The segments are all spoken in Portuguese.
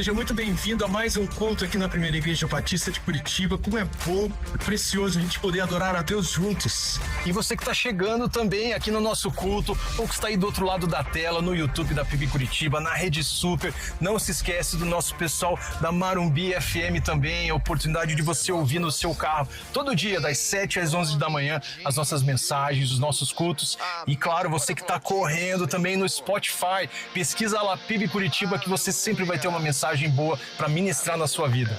Seja muito bem-vindo a mais um culto aqui na Primeira Igreja Batista de Curitiba. Como é bom e precioso a gente poder adorar a Deus juntos. E você que está chegando também aqui no nosso culto, ou que está aí do outro lado da tela, no YouTube da PIB Curitiba, na Rede Super, não se esquece do nosso pessoal da Marumbi FM também, a oportunidade de você ouvir no seu carro, todo dia, das 7 às 11 da manhã, as nossas mensagens, os nossos cultos. E claro, você que está correndo também no Spotify, pesquisa lá PIB Curitiba, que você sempre vai ter uma mensagem boa para ministrar na sua vida.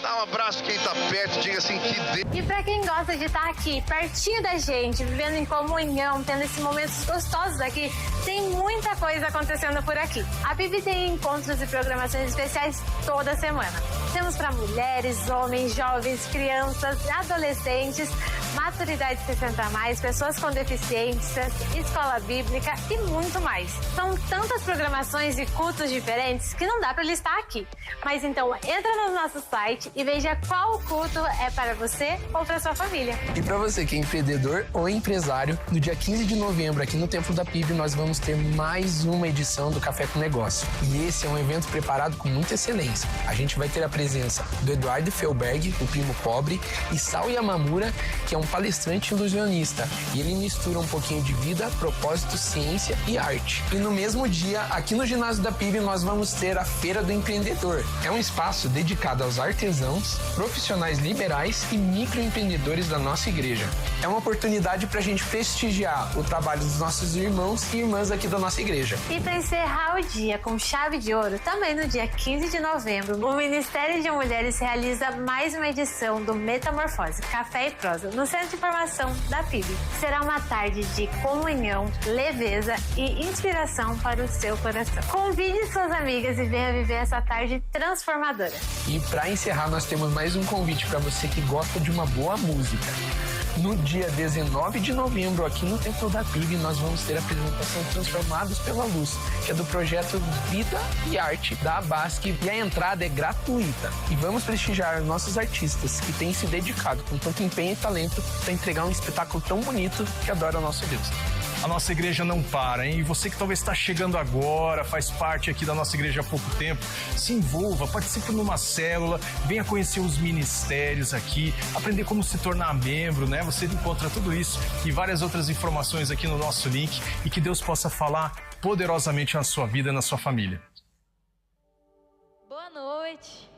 Dá um abraço quem tá perto, diga assim que Deus... E para quem gosta de estar aqui, pertinho da gente, vivendo em comunhão, tendo esses momentos gostosos aqui, tem muita coisa acontecendo por aqui. A PIB tem encontros e programações especiais toda semana. Temos para mulheres, homens, jovens, crianças, adolescentes, maturidade 60+, pessoas com deficiências, escola bíblica e muito mais. São tantas programações e cultos diferentes que não dá para listar aqui. Mas então entra no nosso site e veja qual culto é para você ou para sua família. E para você que é empreendedor ou empresário, no dia 15 de novembro aqui no Templo da PIB nós vamos ter mais uma edição do Café com Negócio. E esse é um evento preparado com muita excelência. A gente vai ter a presença do Eduardo Felberg, o primo pobre, e Sal Yamamura, que é um palestrante ilusionista. E ele mistura um pouquinho de vida, propósito, ciência e arte. E no mesmo dia, aqui no ginásio da PIB, nós vamos ter a Feira do Empreendedor. É um espaço dedicado aos artesãos, profissionais liberais e microempreendedores da nossa igreja. É uma oportunidade para a gente prestigiar o trabalho dos nossos irmãos e irmãs aqui da nossa igreja. E para encerrar o dia com chave de ouro, também no dia 15 de novembro, o Ministério de Mulheres realiza mais uma edição do Metamorfose, Café e Prosa, no Centro de Informação da PIB. Será uma tarde de comunhão, leveza e inspiração para o seu coração. Convide suas amigas e venha viver essa tarde transformadora. E para encerrar, nós temos mais um convite para você que gosta de uma boa música. No dia 19 de novembro, aqui no Templo da PIB, nós vamos ter a apresentação Transformados pela Luz, que é do projeto Vida e Arte da Abasc, e a entrada é gratuita. E vamos prestigiar nossos artistas que têm se dedicado com tanto empenho e talento para entregar um espetáculo tão bonito que adora o nosso Deus. A nossa igreja não para, hein? E você que talvez está chegando agora, faz parte aqui da nossa igreja há pouco tempo, se envolva, participe numa célula, venha conhecer os ministérios aqui, aprender como se tornar membro, né? Você encontra tudo isso e várias outras informações aqui no nosso link, e que Deus possa falar poderosamente na sua vida e na sua família. Boa noite.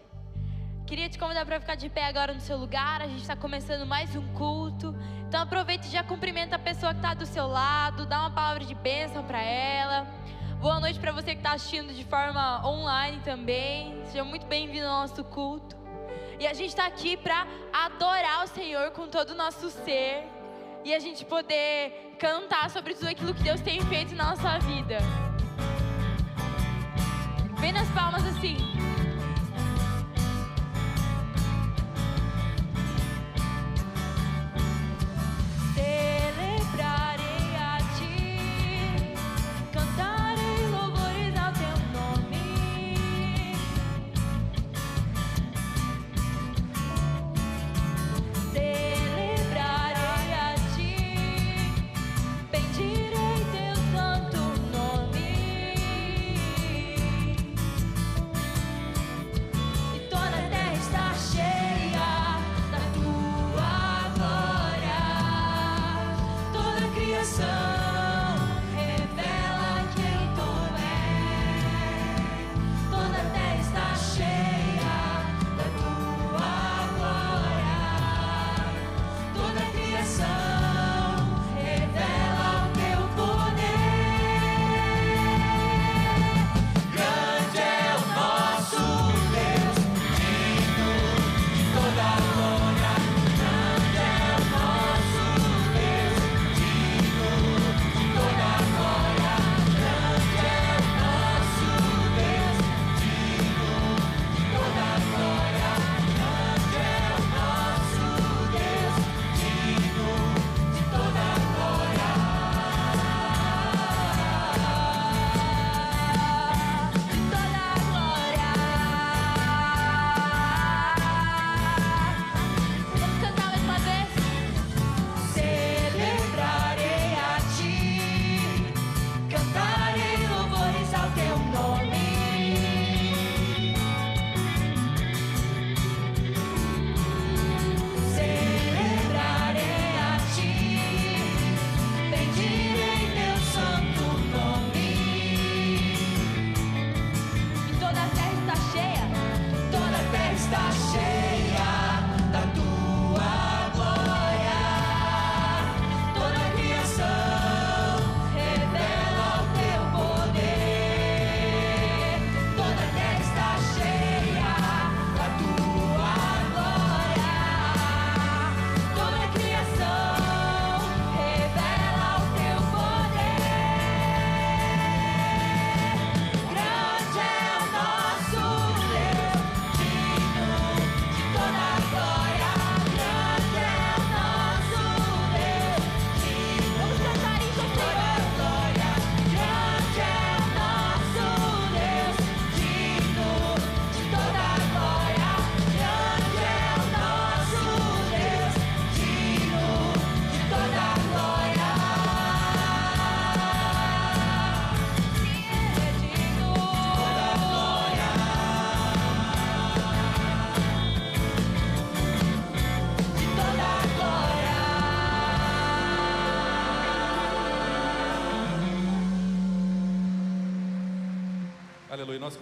Queria te convidar para ficar de pé agora no seu lugar. A gente está começando mais um culto. Então aproveite e já cumprimenta a pessoa que está do seu lado, dá uma palavra de bênção para ela. Boa noite para você que está assistindo de forma online também. Seja muito bem-vindo ao nosso culto. E a gente está aqui para adorar o Senhor com todo o nosso ser, e a gente poder cantar sobre tudo aquilo que Deus tem feito na nossa vida. Vem nas palmas assim. Celebrarei a Ti, cantarei louvores ao Teu nome. Celebrarei a Ti, bendirei Teu santo nome.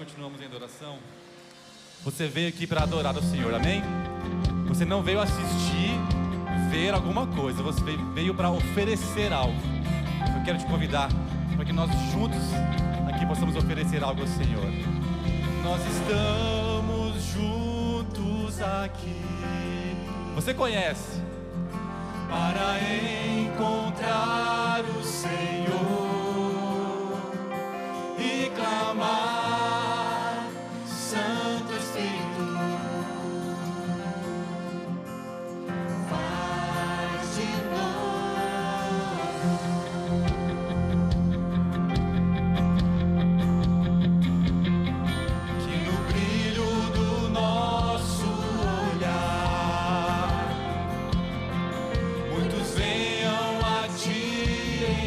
continuamos em adoração, você veio aqui para adorar o Senhor, amém? Você não veio assistir, ver alguma coisa, você veio para oferecer algo. Eu quero te convidar para que nós juntos aqui possamos oferecer algo ao Senhor. Nós estamos juntos aqui. Você conhece? Para encontrar o Senhor e clamar, Santo Espírito, faz de novo. Que no brilho do nosso olhar muitos venham a te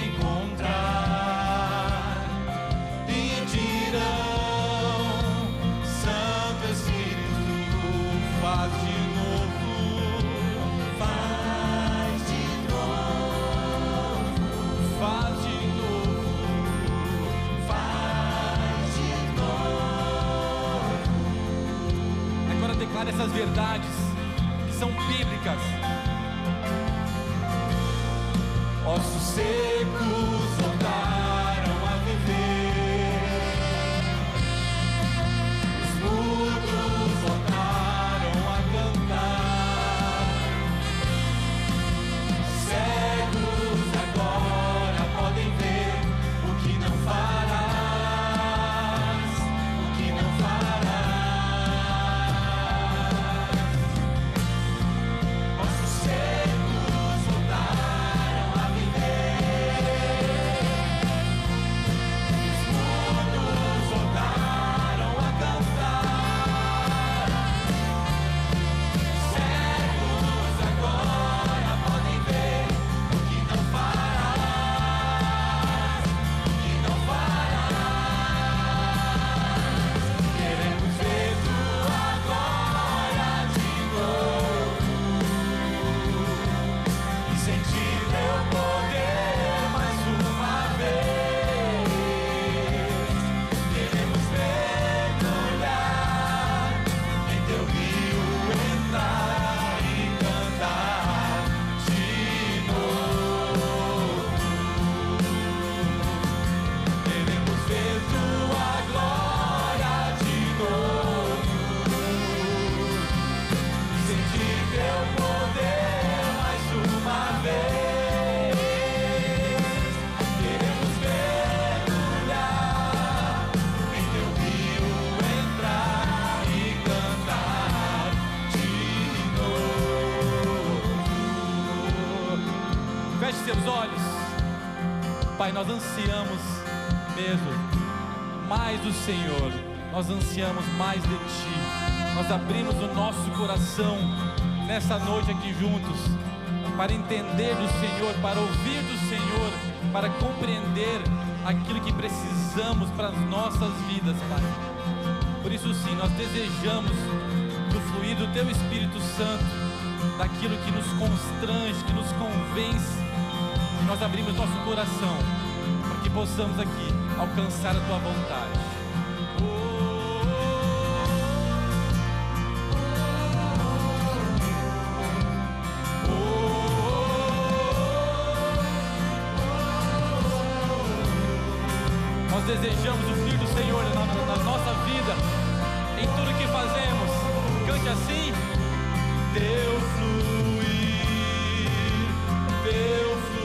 encontrar e dirão: Santo Espírito, faz de novo, faz de novo, faz de novo, faz de novo. Agora declara essas verdades que são bíblicas. Ossos secos voltaram a viver, os mudos voltaram a cantar, cegos agora podem ver o que não farás, o que não farás. Ossos secos voltaram a Feche seus olhos. Pai, nós ansiamos mesmo mais do Senhor. Nós ansiamos mais de Ti. Nós abrimos o nosso coração nessa noite aqui juntos para entender do Senhor, para ouvir do Senhor, para compreender aquilo que precisamos para as nossas vidas, Pai. Por isso sim, nós desejamos do fluir do Teu Espírito Santo, daquilo que nos constrange, que nos convence. Nós abrimos nosso coração para que possamos aqui alcançar a Tua vontade. Nós desejamos o Filho do Senhor na nossa vida, em tudo que fazemos. Cante assim: Teu fluir, Teu fluir.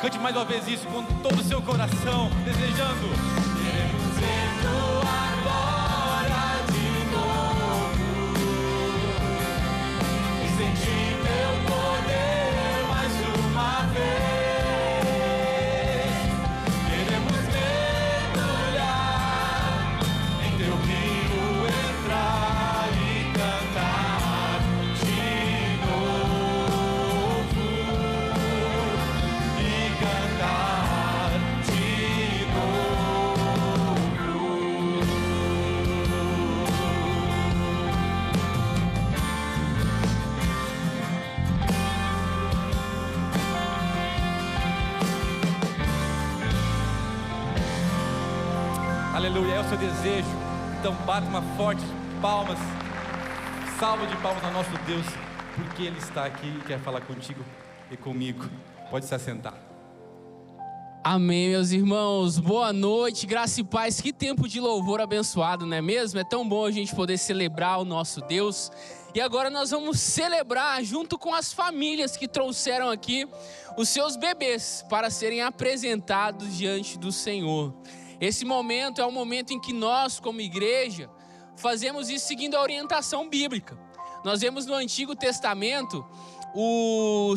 Cante mais uma vez isso com todo o seu coração, desejando. Queremos ver tua glória de novo e sentir teu poder mais uma vez. Queremos mergulhar em teu rio, entrar e cantar de novo e cantar de novo. Aleluia, é o seu desejo. Então bata uma forte palmas, salva de palmas ao nosso Deus, porque Ele está aqui e quer falar contigo e comigo. Pode se assentar. Amém, meus irmãos, boa noite, graça e paz. Que tempo de louvor abençoado, não é mesmo? É tão bom a gente poder celebrar o nosso Deus. E agora nós vamos celebrar junto com as famílias que trouxeram aqui os seus bebês para serem apresentados diante do Senhor. Esse momento é o momento em que nós, como igreja, fazemos isso seguindo a orientação bíblica. Nós vemos no Antigo Testamento o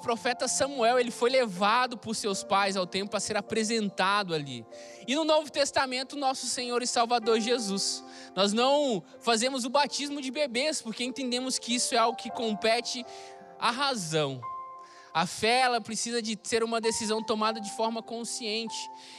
profeta Samuel, ele foi levado por seus pais ao templo para ser apresentado ali. E no Novo Testamento, nosso Senhor e Salvador Jesus. Nós não fazemos o batismo de bebês, porque entendemos que isso é algo que compete à razão. A fé, ela precisa de ser uma decisão tomada de forma consciente.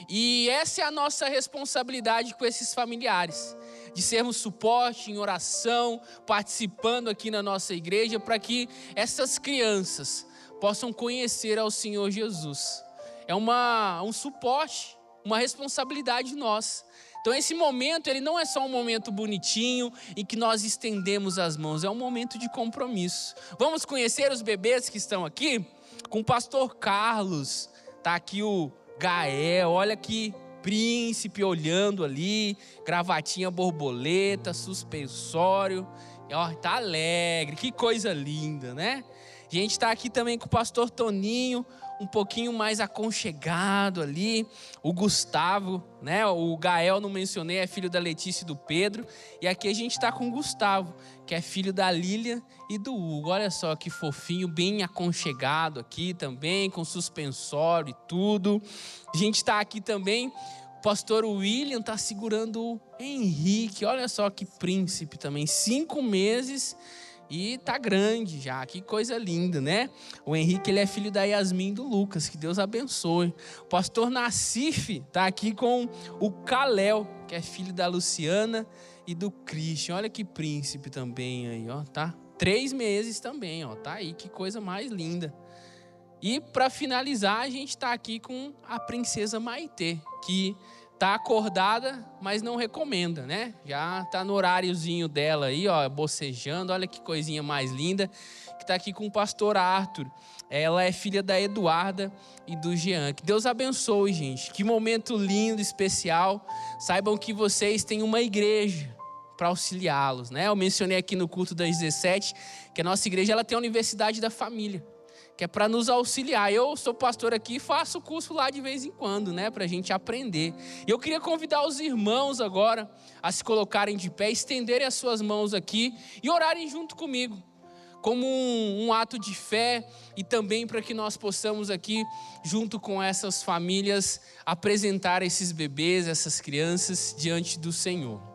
E essa é a nossa responsabilidade com esses familiares. De sermos suporte em oração, participando aqui na nossa igreja, para que essas crianças possam conhecer ao Senhor Jesus. É um suporte, uma responsabilidade nossa. Então esse momento, ele não é só um momento bonitinho em que nós estendemos as mãos, é um momento de compromisso. Vamos conhecer os bebês que estão aqui? Com o pastor Carlos, tá aqui o Gael, olha que príncipe olhando ali, gravatinha borboleta, suspensório, ó, tá alegre, que coisa linda, né? A gente tá aqui também com o pastor Toninho, um pouquinho mais aconchegado ali, o Gustavo, né? O Gael, não mencionei, é filho da Letícia e do Pedro, e aqui a gente tá com o Gustavo, que é filho da Lília e do Hugo. Olha só que fofinho, bem aconchegado aqui também, com suspensório e tudo. A gente tá aqui também, o pastor William tá segurando o Henrique, olha só que príncipe também, 5 meses e tá grande já, que coisa linda, né? O Henrique, ele é filho da Yasmin e do Lucas, que Deus abençoe. O pastor Nassif tá aqui com o Kalel, que é filho da Luciana e do Christian. Olha que príncipe também aí, ó, tá? 3 meses também, ó, tá aí, que coisa mais linda. E para finalizar, a gente tá aqui com a princesa Maitê, que tá acordada, mas não recomenda, né? Já tá no horáriozinho dela aí, ó, bocejando. Olha que coisinha mais linda. Que tá aqui com o pastor Arthur. Ela é filha da Eduarda e do Jean. Que Deus abençoe, gente. Que momento lindo, especial. Saibam que vocês têm uma igreja para auxiliá-los, né? Eu mencionei aqui no culto das 17 que a nossa igreja, ela tem a Universidade da Família, que é para nos auxiliar. Eu sou pastor aqui e faço curso lá de vez em quando, né? Para a gente aprender. E eu queria convidar os irmãos agora a se colocarem de pé, estenderem as suas mãos aqui e orarem junto comigo, como um ato de fé e também para que nós possamos aqui, junto com essas famílias, apresentar esses bebês, essas crianças diante do Senhor.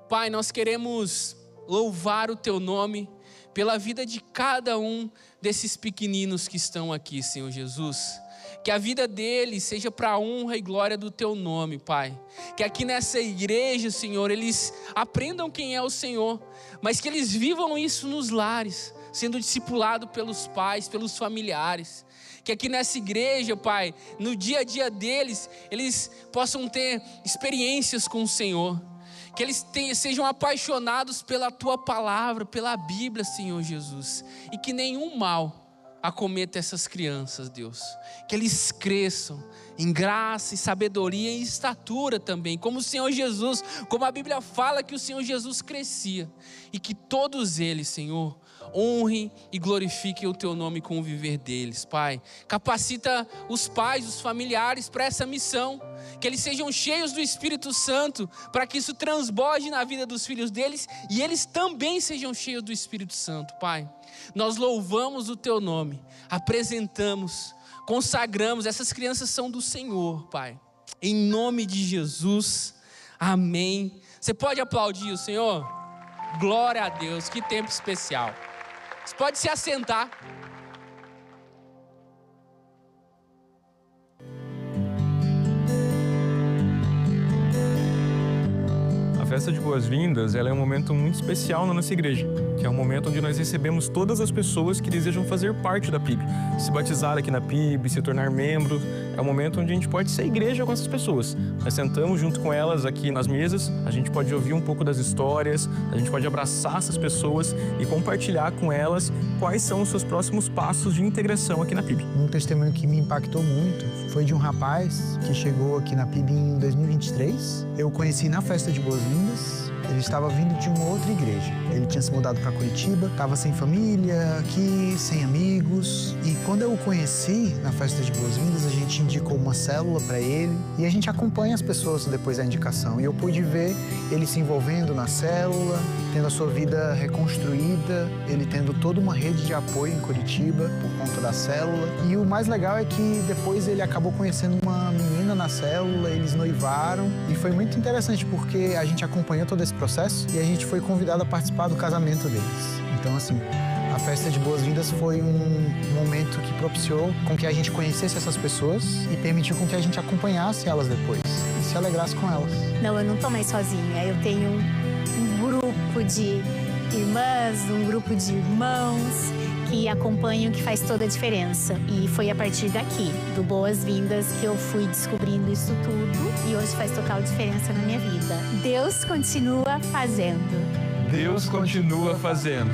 Pai, nós queremos louvar o Teu nome pela vida de cada um desses pequeninos que estão aqui, Senhor Jesus. Que a vida deles seja para a honra e glória do Teu nome, Pai. Que aqui nessa igreja, Senhor, eles aprendam quem é o Senhor, mas que eles vivam isso nos lares, sendo discipulados pelos pais, pelos familiares. Que aqui nessa igreja, Pai, no dia a dia deles, eles possam ter experiências com o Senhor. Que eles sejam apaixonados pela Tua palavra, pela Bíblia, Senhor Jesus. E que nenhum mal acometa essas crianças, Deus. Que eles cresçam em graça e sabedoria e estatura também, como o Senhor Jesus, como a Bíblia fala que o Senhor Jesus crescia, e que todos eles, Senhor, honrem e glorifiquem o Teu nome com o viver deles, Pai. Capacita os pais, os familiares para essa missão, que eles sejam cheios do Espírito Santo, para que isso transborde na vida dos filhos deles, e eles também sejam cheios do Espírito Santo, Pai. Nós louvamos o Teu nome, apresentamos, consagramos, essas crianças são do Senhor, Pai, em nome de Jesus, amém. Você pode aplaudir o Senhor? Glória a Deus, que tempo especial. Você pode se assentar. A festa de boas-vindas, ela é um momento muito especial na nossa igreja, que é um momento onde nós recebemos todas as pessoas que desejam fazer parte da PIB, se batizar aqui na PIB, se tornar membro. É um momento onde a gente pode ser igreja com essas pessoas. Nós sentamos junto com elas aqui nas mesas, a gente pode ouvir um pouco das histórias, a gente pode abraçar essas pessoas e compartilhar com elas quais são os seus próximos passos de integração aqui na PIB. Um testemunho que me impactou muito foi de um rapaz que chegou aqui na PIB em 2023. Eu o conheci na festa de boas-vindas. Ele estava vindo de uma outra igreja. Ele tinha se mudado para Curitiba, estava sem família aqui, sem amigos. E quando eu o conheci na festa de boas-vindas, a gente indicou uma célula para ele. E a gente acompanha as pessoas depois da indicação. E eu pude ver ele se envolvendo na célula, tendo a sua vida reconstruída, ele tendo toda uma rede de apoio em Curitiba por conta da célula. E o mais legal é que depois ele acabou conhecendo uma menina na célula, eles noivaram. E foi muito interessante porque a gente acompanhou todo esse processo e a gente foi convidado a participar do casamento deles. Então, assim, a festa de boas-vindas foi um momento que propiciou com que a gente conhecesse essas pessoas e permitiu com que a gente acompanhasse elas depois e se alegrasse com elas. Não, eu não tô mais sozinha. Eu tenho um grupo de irmãs, um grupo de irmãos que acompanham, que faz toda a diferença. E foi a partir daqui, do Boas-Vindas, que eu fui descobrindo isso tudo e hoje faz total diferença na minha vida. Deus continua fazendo. Deus continua fazendo.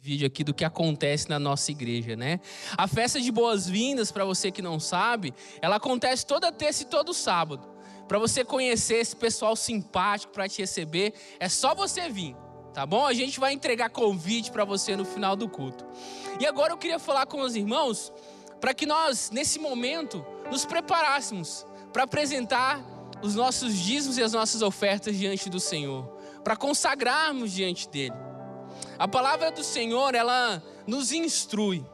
Vídeo aqui do que acontece na nossa igreja, né? A festa de boas-vindas, para você que não sabe, ela acontece toda terça e todo sábado. Para você conhecer esse pessoal simpático para te receber, é só você vir, tá bom? A gente vai entregar convite para você no final do culto. E agora eu queria falar com os irmãos para que nós, nesse momento, nos preparássemos para apresentar os nossos dízimos e as nossas ofertas diante do Senhor, para consagrarmos diante dele. A palavra do Senhor, ela nos instrui.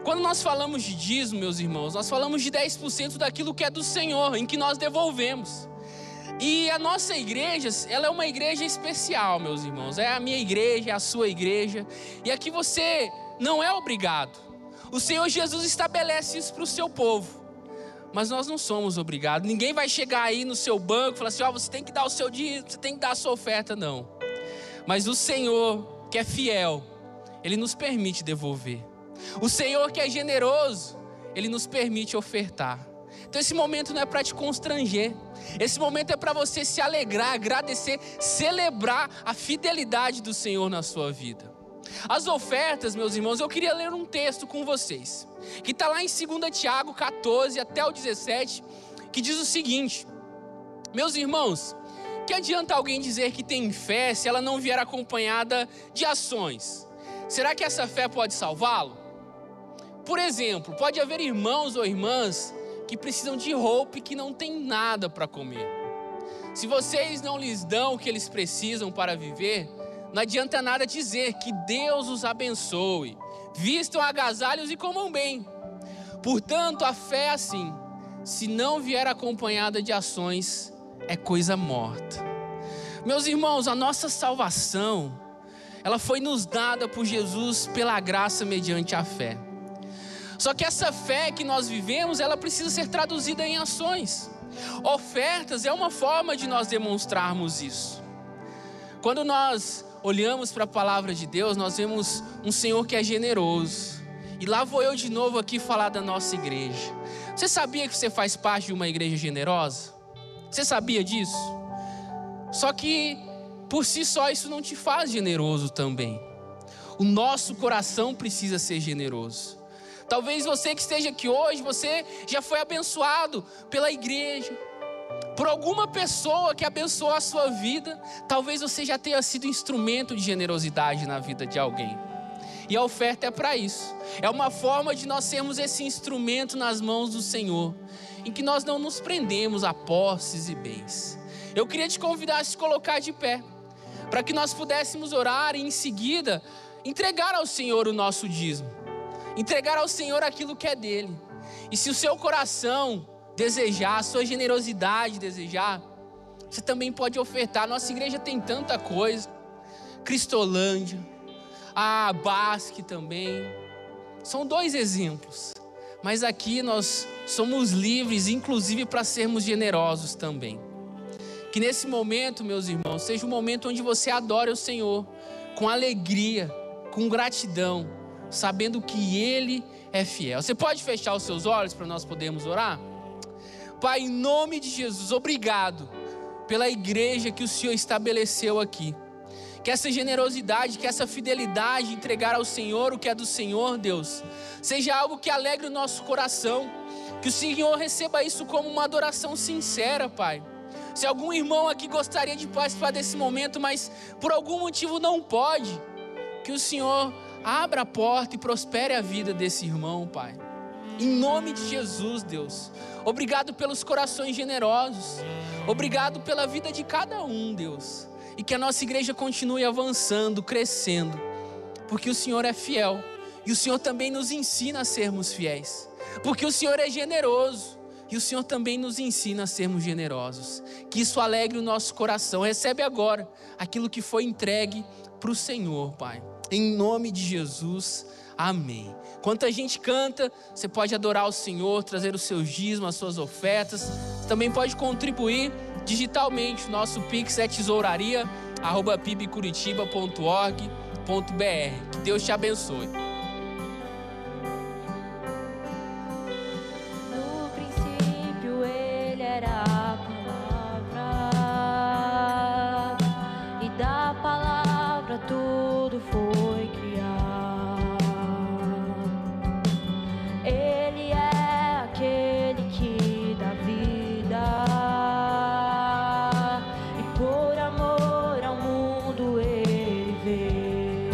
Quando nós falamos de dízimo, meus irmãos, nós falamos de 10% daquilo que é do Senhor, em que nós devolvemos. E a nossa igreja, ela é uma igreja especial, meus irmãos. É a minha igreja, é a sua igreja. E aqui você não é obrigado. O Senhor Jesus estabelece isso para o seu povo. Mas nós não somos obrigados. Ninguém vai chegar aí no seu banco e falar assim, você tem que dar o seu dízimo, você tem que dar a sua oferta, não. Mas o Senhor, que é fiel, Ele nos permite devolver. O Senhor que é generoso, Ele nos permite ofertar. Então esse momento não é para te constranger. Esse momento é para você se alegrar, agradecer, celebrar a fidelidade do Senhor na sua vida. As ofertas, meus irmãos, eu queria ler um texto com vocês, que está lá em 2 Tiago 14 até o 17, que diz o seguinte: meus irmãos, que adianta alguém dizer que tem fé se ela não vier acompanhada de ações? Será que essa fé pode salvá-lo? Por exemplo, pode haver irmãos ou irmãs que precisam de roupa e que não tem nada para comer. Se vocês não lhes dão o que eles precisam para viver, não adianta nada dizer que Deus os abençoe. Vistam agasalhos e comam bem. Portanto, a fé é assim: se não vier acompanhada de ações, é coisa morta. Meus irmãos, a nossa salvação, ela foi nos dada por Jesus pela graça mediante a fé. Só que essa fé que nós vivemos, ela precisa ser traduzida em ações. Ofertas é uma forma de nós demonstrarmos isso. Quando nós olhamos para a palavra de Deus, nós vemos um Senhor que é generoso. E lá vou eu de novo aqui falar da nossa igreja. Você sabia que você faz parte de uma igreja generosa? Você sabia disso? Só que por si só isso não te faz generoso também. O nosso coração precisa ser generoso. Talvez você que esteja aqui hoje, você já foi abençoado pela igreja, por alguma pessoa que abençoou a sua vida. Talvez você já tenha sido instrumento de generosidade na vida de alguém. E a oferta é para isso. É uma forma de nós sermos esse instrumento nas mãos do Senhor, em que nós não nos prendemos a posses e bens. Eu queria te convidar a se colocar de pé, para que nós pudéssemos orar e em seguida entregar ao Senhor o nosso dízimo. Entregar ao Senhor aquilo que é dele. E se o seu coração desejar, a sua generosidade desejar, você também pode ofertar. Nossa igreja tem tanta coisa. Cristolândia, a Basque também. São 2 exemplos. Mas aqui nós somos livres, inclusive para sermos generosos também. Que nesse momento, meus irmãos, seja um momento onde você adore o Senhor com alegria, com gratidão, sabendo que Ele é fiel. Você pode fechar os seus olhos para nós podermos orar? Pai, em nome de Jesus, obrigado pela igreja que o Senhor estabeleceu aqui. Que essa generosidade, que essa fidelidade, entregar ao Senhor o que é do Senhor, Deus, seja algo que alegre o nosso coração. Que o Senhor receba isso como uma adoração sincera, Pai. Se algum irmão aqui gostaria de participar desse momento, mas por algum motivo não pode, que o Senhor abra a porta e prospere a vida desse irmão, Pai. Em nome de Jesus, Deus. Obrigado pelos corações generosos. Obrigado pela vida de cada um, Deus. E que a nossa igreja continue avançando, crescendo. Porque o Senhor é fiel. E o Senhor também nos ensina a sermos fiéis. Porque o Senhor é generoso. E o Senhor também nos ensina a sermos generosos. Que isso alegre o nosso coração. Recebe agora aquilo que foi entregue para o Senhor, Pai. Em nome de Jesus, amém. Enquanto a gente canta, você pode adorar o Senhor, trazer os seus dízimos, as suas ofertas. Você também pode contribuir digitalmente. O nosso Pix é tesouraria@pibcuritiba.org.br. Que Deus te abençoe. No princípio Ele era a palavra, e da palavra tudo foi criado. Ele é aquele que dá vida, e por amor ao mundo Ele veio.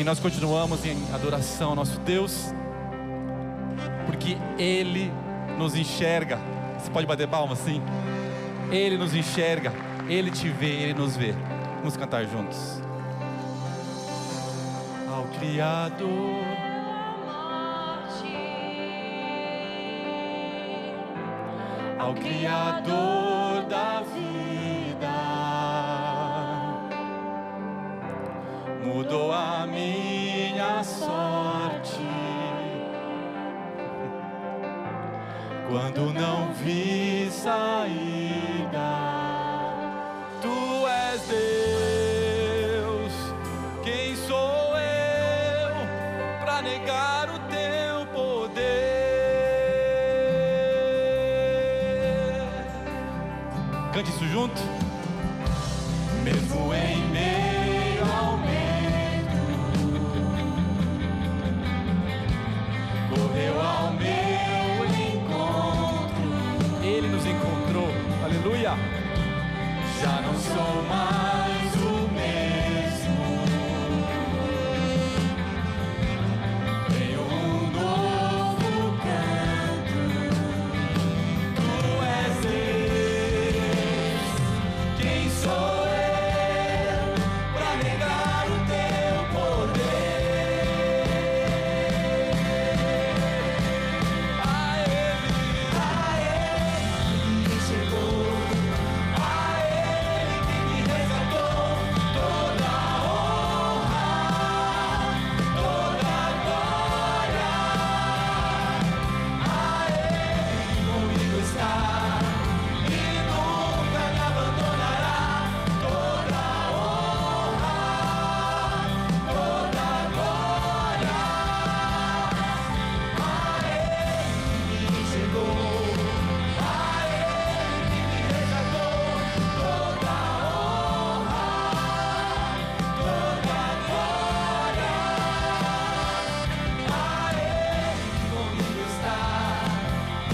E nós continuamos em adoração ao nosso Deus, porque Ele nos enxerga. Você pode bater palma assim? Ele nos enxerga, Ele te vê, Ele nos vê. Vamos cantar juntos. Ao Criador, ao Criador da vida, mudou a minha sorte. Quando não vi saída, Tu és Deus. Quem sou eu para negar o Teu poder? Cante isso junto. Mesmo em meio ao medo, correu ao meu encontro. Ele nos encontrou, aleluia. Já não sou mais o mesmo. Tenho um novo canto. Tu és Deus. Quem sou eu para negar o Teu poder? A Ele que chegou, a Ele que me resgatou, toda a honra, toda a glória. A Ele que comigo está e nunca me abandonará, toda a honra, toda a glória. A Ele que chegou, a Ele que me resgatou, toda a honra, toda a glória. A Ele que comigo está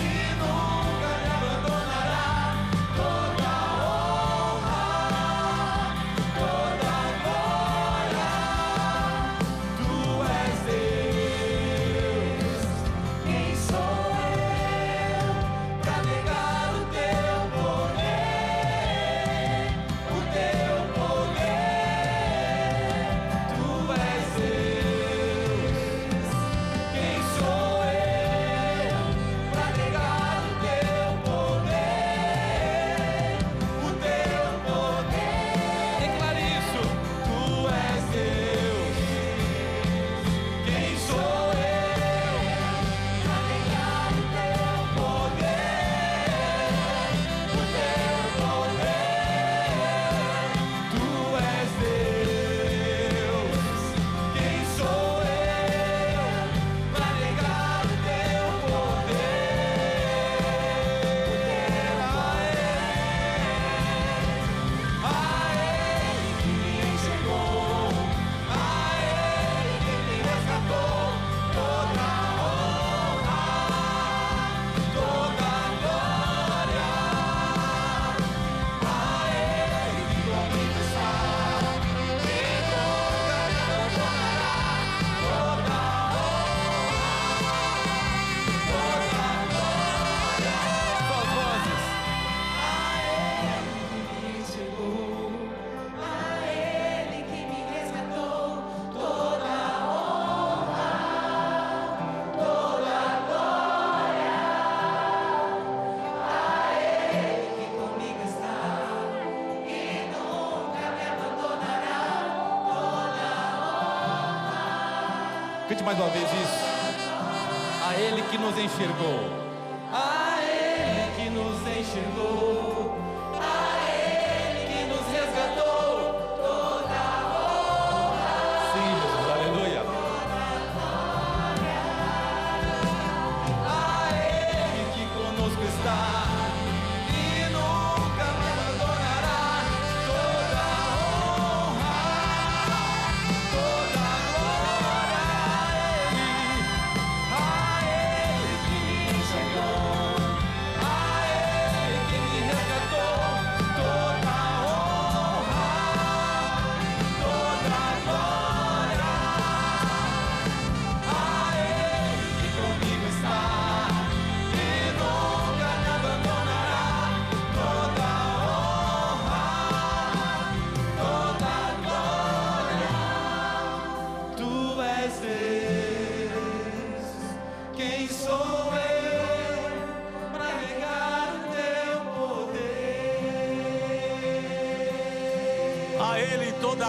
e nunca me abandonará, toda a honra, toda a glória. Tu és Deus. Quem sou eu para negar o Teu poder? O Teu poder. Tu és Deus. Quem sou eu para negar o Teu poder? O Teu poder. Declare isso. Tu és Deus. Quem sou eu para negar o Teu poder? O Teu poder. Tu és Deus. Quem sou eu para negar o Teu poder? A Ele que me enxergou, a Ele que me resgatou, toda a honra, toda a glória. A Ele que comigo está e nunca me abandonará, toda a honra, toda a glória. Suas vozes. A Ele que me enxergou, a Ele que me resgatou, toda a honra, toda a glória. A Ele que comigo está e nunca me abandonará, toda a honra. Cante mais uma vez isso. A Ele que nos enxergou, a Ele que nos enxergou, a Ele que nos resgatou, toda a honra. Sim, Jesus, aleluia. A Ele que conosco está e nunca me abandonará, toda a honra, toda a glória. A Ele que me enxergou, a Ele que me resgatou,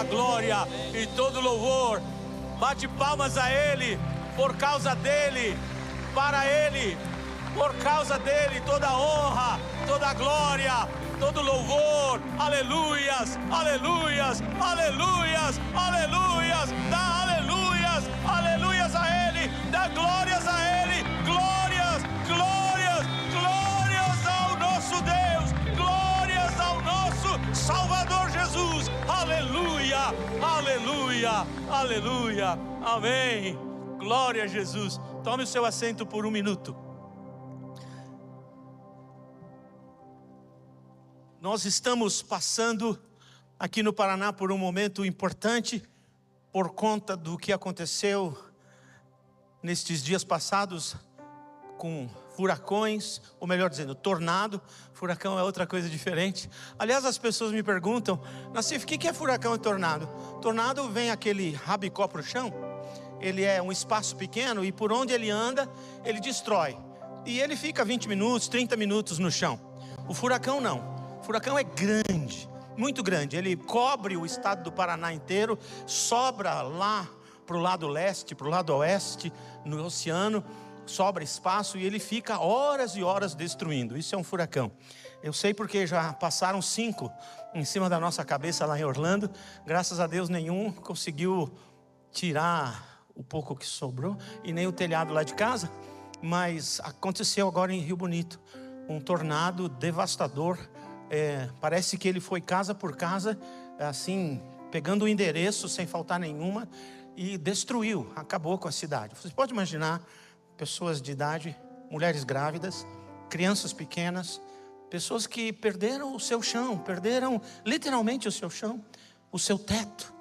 toda a glória e todo o louvor. Bate palmas a Ele, por causa dEle, para Ele, por causa dEle, toda a honra, toda a glória, todo louvor. Aleluias, aleluias, aleluias, aleluias. Dá aleluias, aleluias a Ele, dá glórias a Ele, glórias, glórias, glórias ao nosso Deus, glórias ao nosso Salvador Jesus. Aleluia, aleluia, aleluia, amém. Glória a Jesus. Tome o seu assento por um minuto. Nós estamos passando aqui no Paraná por um momento importante por conta do que aconteceu nestes dias passados com furacões, ou melhor dizendo, tornado. Furacão é outra coisa diferente. Aliás, as pessoas me perguntam: Nassif, o que é furacão e tornado? Tornado vem aquele rabicó para o chão. Ele é um espaço pequeno e por onde ele anda, ele destrói. E ele fica 20 minutos, 30 minutos no chão. O furacão não. O furacão é grande, muito grande. Ele cobre o estado do Paraná inteiro, sobra lá para o lado leste, para o lado oeste, no oceano, sobra espaço e ele fica horas e horas destruindo. Isso é um furacão. Eu sei porque já passaram 5 em cima da nossa cabeça lá em Orlando. Graças a Deus nenhum conseguiu tirar o pouco que sobrou, e nem o telhado lá de casa. Mas aconteceu agora em Rio Bonito um tornado devastador. Parece que ele foi casa por casa, assim, pegando o endereço sem faltar nenhuma, e destruiu, acabou com a cidade. Você pode imaginar pessoas de idade, mulheres grávidas, crianças pequenas, pessoas que perderam o seu chão, perderam literalmente o seu chão, o seu teto.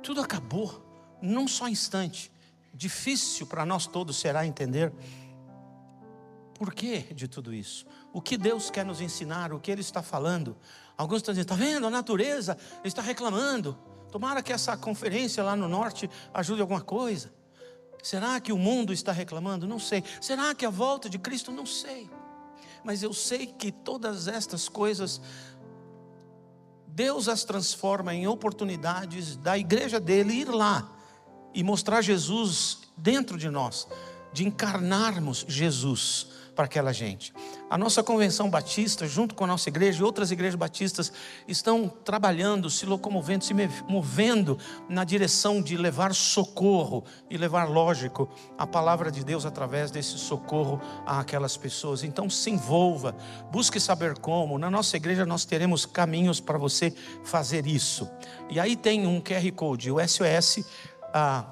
Tudo acabou num só instante. Difícil para nós todos será entender por que de tudo isso. O que Deus quer nos ensinar, o que Ele está falando. Alguns estão dizendo: está vendo, a natureza está reclamando. Tomara que essa conferência lá no norte ajude alguma coisa. Será que o mundo está reclamando? Não sei. Será que a volta de Cristo? Não sei. Mas eu sei que todas estas coisas, Deus as transforma em oportunidades da igreja dele ir lá e mostrar Jesus dentro de nós, de encarnarmos Jesus para aquela gente. A nossa convenção batista, junto com a nossa igreja e outras igrejas batistas, estão trabalhando, se locomovendo, se movendo na direção de levar socorro e levar, lógico, a palavra de Deus através desse socorro àquelas pessoas. Então se envolva, busque saber como. Na nossa igreja nós teremos caminhos para você fazer isso. E aí tem um QR Code, o SOS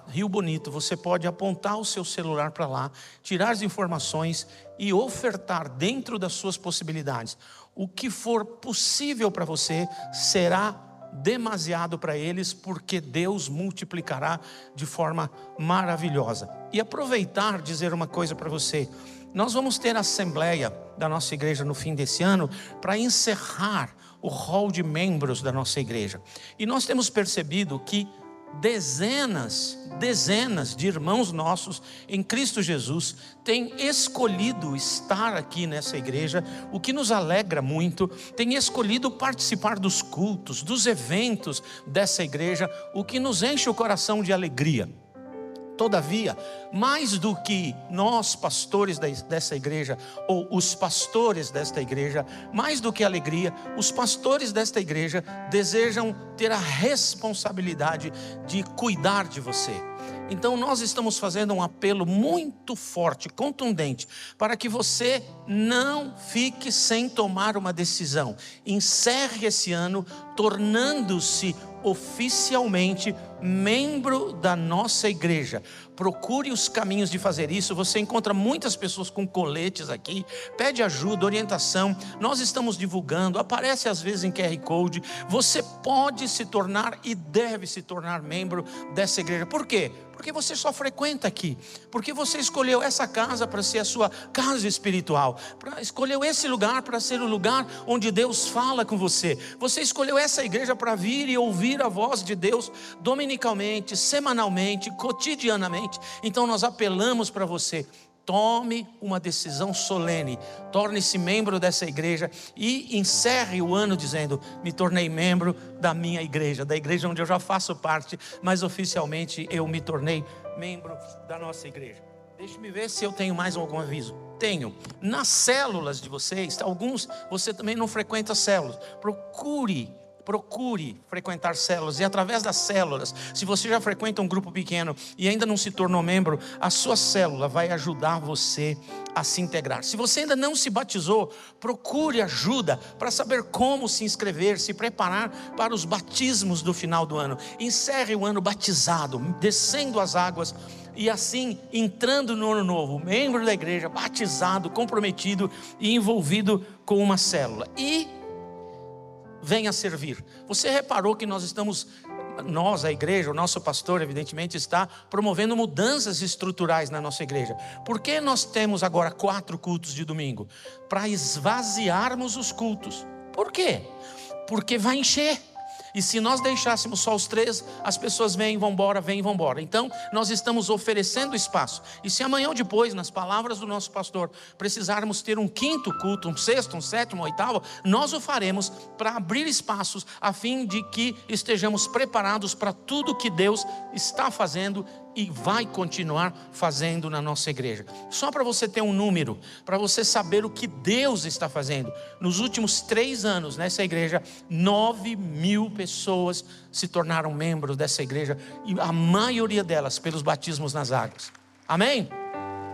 Rio Bonito. Você pode apontar o seu celular para lá, tirar as informações e ofertar dentro das suas possibilidades. O que for possível para você será demasiado para eles, porque Deus multiplicará de forma maravilhosa. E aproveitar, dizer uma coisa para você: nós vamos ter a assembleia da nossa igreja no fim desse ano para encerrar o hall de membros da nossa igreja. E nós temos percebido que dezenas de irmãos nossos em Cristo Jesus têm escolhido estar aqui nessa igreja, o que nos alegra muito. Têm escolhido participar dos cultos, dos eventos dessa igreja, o que nos enche o coração de alegria. Todavia, mais do que nós pastores dessa igreja, ou os pastores desta igreja, mais do que alegria, os pastores desta igreja desejam ter a responsabilidade de cuidar de você. Então nós estamos fazendo um apelo muito forte, contundente, para que você não fique sem tomar uma decisão. Encerre esse ano tornando-se oficialmente membro da nossa igreja. Procure os caminhos de fazer isso. Você encontra muitas pessoas com coletes aqui. Pede ajuda, orientação. Nós estamos divulgando, aparece às vezes em QR Code. Você pode se tornar e deve se tornar membro dessa igreja. Por quê? Porque você só frequenta aqui, porque você escolheu essa casa para ser a sua casa espiritual, escolheu esse lugar para ser o lugar onde Deus fala com você. Você escolheu essa igreja para vir e ouvir a voz de Deus dominicalmente, semanalmente, cotidianamente. Então nós apelamos para você: tome uma decisão solene, torne-se membro dessa igreja e encerre o ano dizendo: me tornei membro da minha igreja, da igreja onde eu já faço parte, mas oficialmente eu me tornei membro da nossa igreja. Deixe-me ver se eu tenho mais algum aviso. Tenho. Nas células de vocês, alguns, você também não frequenta células. Procure frequentar células, e através das células, se você já frequenta um grupo pequeno e ainda não se tornou membro, a sua célula vai ajudar você a se integrar. Se você ainda não se batizou, procure ajuda para saber como se inscrever, se preparar para os batismos do final do ano. Encerre o ano batizado, descendo as águas e assim entrando no ano novo, membro da igreja, batizado, comprometido e envolvido com uma célula. E venha servir. Você reparou que nós, a igreja, o nosso pastor evidentemente está promovendo mudanças estruturais na nossa igreja. Por que nós temos agora 4 cultos de domingo? Para esvaziarmos os cultos. Por quê? Porque vai encher. E se nós deixássemos só os 3, as pessoas vêm e vão embora. Então, nós estamos oferecendo espaço. E se amanhã ou depois, nas palavras do nosso pastor, precisarmos ter um 5º culto, um 6º, um 7º, um 8º, nós o faremos para abrir espaços, a fim de que estejamos preparados para tudo que Deus está fazendo e vai continuar fazendo na nossa igreja. Só para você ter um número, para você saber o que Deus está fazendo. Nos últimos 3 anos nessa igreja, 9.000 pessoas se tornaram membros dessa igreja, e a maioria delas pelos batismos nas águas. Amém?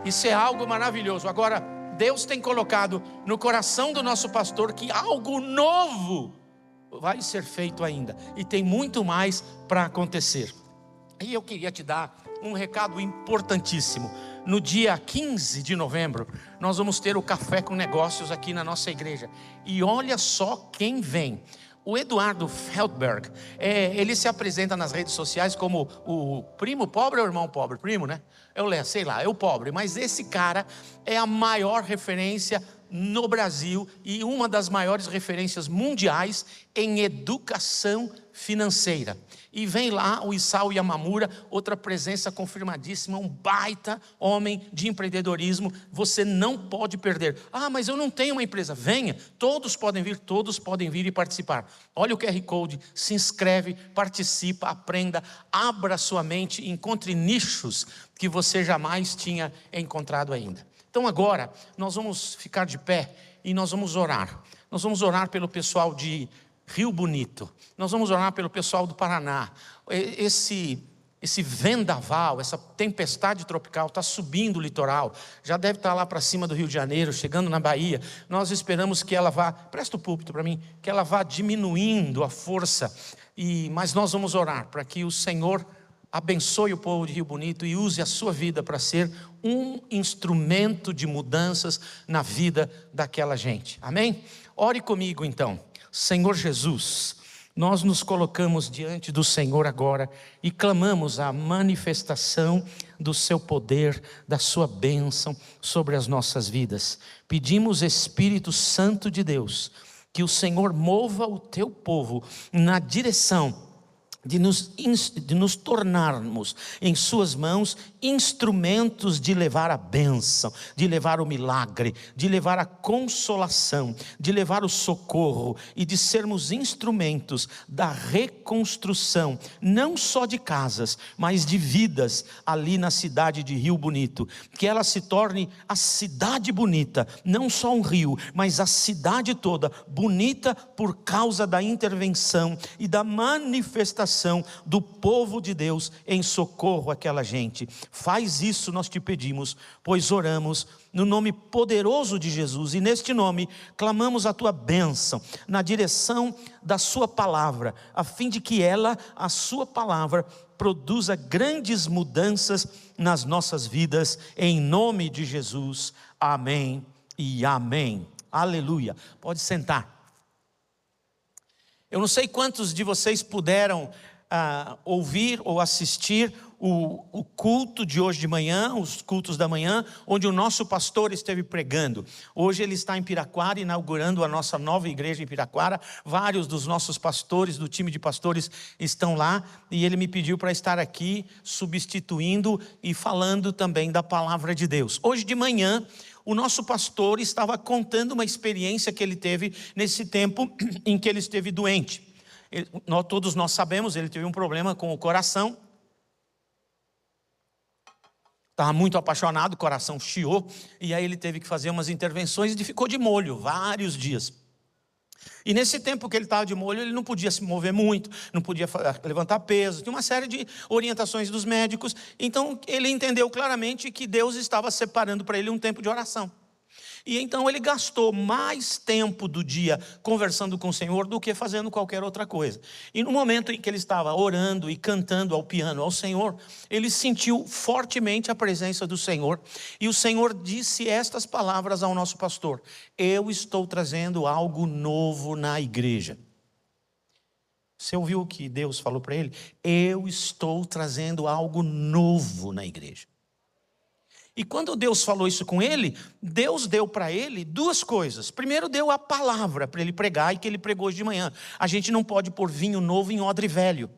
Isso é algo maravilhoso. Agora, Deus tem colocado no coração do nosso pastor que algo novo vai ser feito ainda, e tem muito mais para acontecer. E eu queria te dar um recado importantíssimo. No dia 15 de novembro, nós vamos ter o Café com Negócios aqui na nossa igreja. E olha só quem vem. O Eduardo Feldberg, ele se apresenta nas redes sociais como o primo pobre ou irmão pobre? Primo, né? Sei lá, é o pobre. Mas esse cara é a maior referência no Brasil e uma das maiores referências mundiais em educação financeira. E vem lá o Isao Yamamura, outra presença confirmadíssima, um baita homem de empreendedorismo. Você não pode perder. Ah, mas eu não tenho uma empresa. Venha, todos podem vir e participar. Olha o QR Code, se inscreve, participa, aprenda, abra sua mente, encontre nichos que você jamais tinha encontrado ainda. Então agora, nós vamos ficar de pé e nós vamos orar. Nós vamos orar pelo pessoal de Rio Bonito, nós vamos orar pelo pessoal do Paraná. Esse vendaval, essa tempestade tropical está subindo o litoral, já deve estar lá para cima do Rio de Janeiro, chegando na Bahia. Nós esperamos que ela vá, presta o púlpito para mim, que ela vá diminuindo a força, mas nós vamos orar para que o Senhor abençoe o povo de Rio Bonito e use a sua vida para ser um instrumento de mudanças na vida daquela gente. Amém? Ore comigo então. Senhor Jesus, nós nos colocamos diante do Senhor agora e clamamos a manifestação do seu poder, da sua bênção sobre as nossas vidas. Pedimos, Espírito Santo de Deus, que o Senhor mova o teu povo na direção de nos tornarmos em suas mãos instrumentos de levar a bênção, de levar o milagre, de levar a consolação, de levar o socorro e de sermos instrumentos da reconstrução, não só de casas, mas de vidas ali na cidade de Rio Bonito. Que ela se torne a cidade bonita, não só um rio, mas a cidade toda bonita por causa da intervenção e da manifestação do povo de Deus em socorro àquela gente. Faz isso, nós te pedimos, pois oramos no nome poderoso de Jesus, e neste nome clamamos a tua bênção na direção da sua palavra, a fim de que a sua palavra, produza grandes mudanças nas nossas vidas, em nome de Jesus. Amém e amém. Aleluia. Pode sentar. Eu não sei quantos de vocês puderam ouvir ou assistir o culto de hoje de manhã, os cultos da manhã, onde o nosso pastor esteve pregando. Hoje ele está em Piraquara, inaugurando a nossa nova igreja em Piraquara. Vários dos nossos pastores, do time de pastores, estão lá, e ele me pediu para estar aqui, substituindo e falando também da palavra de Deus. Hoje de manhã, o nosso pastor estava contando uma experiência que ele teve nesse tempo em que ele esteve doente. Todos nós sabemos, ele teve um problema com o coração. Estava muito apaixonado, o coração chiou. E aí ele teve que fazer umas intervenções e ficou de molho vários dias. E nesse tempo que ele estava de molho, ele não podia se mover muito, não podia levantar peso. Tinha uma série de orientações dos médicos. Então ele entendeu claramente que Deus estava separando para ele um tempo de oração. E então ele gastou mais tempo do dia conversando com o Senhor do que fazendo qualquer outra coisa. E no momento em que ele estava orando e cantando ao piano ao Senhor, ele sentiu fortemente a presença do Senhor. E o Senhor disse estas palavras ao nosso pastor: eu estou trazendo algo novo na igreja. Você ouviu o que Deus falou para ele? Eu estou trazendo algo novo na igreja. E quando Deus falou isso com ele, Deus deu para ele duas coisas. Primeiro, deu a palavra para ele pregar, e que ele pregou hoje de manhã. A gente não pode pôr vinho novo em odre velho.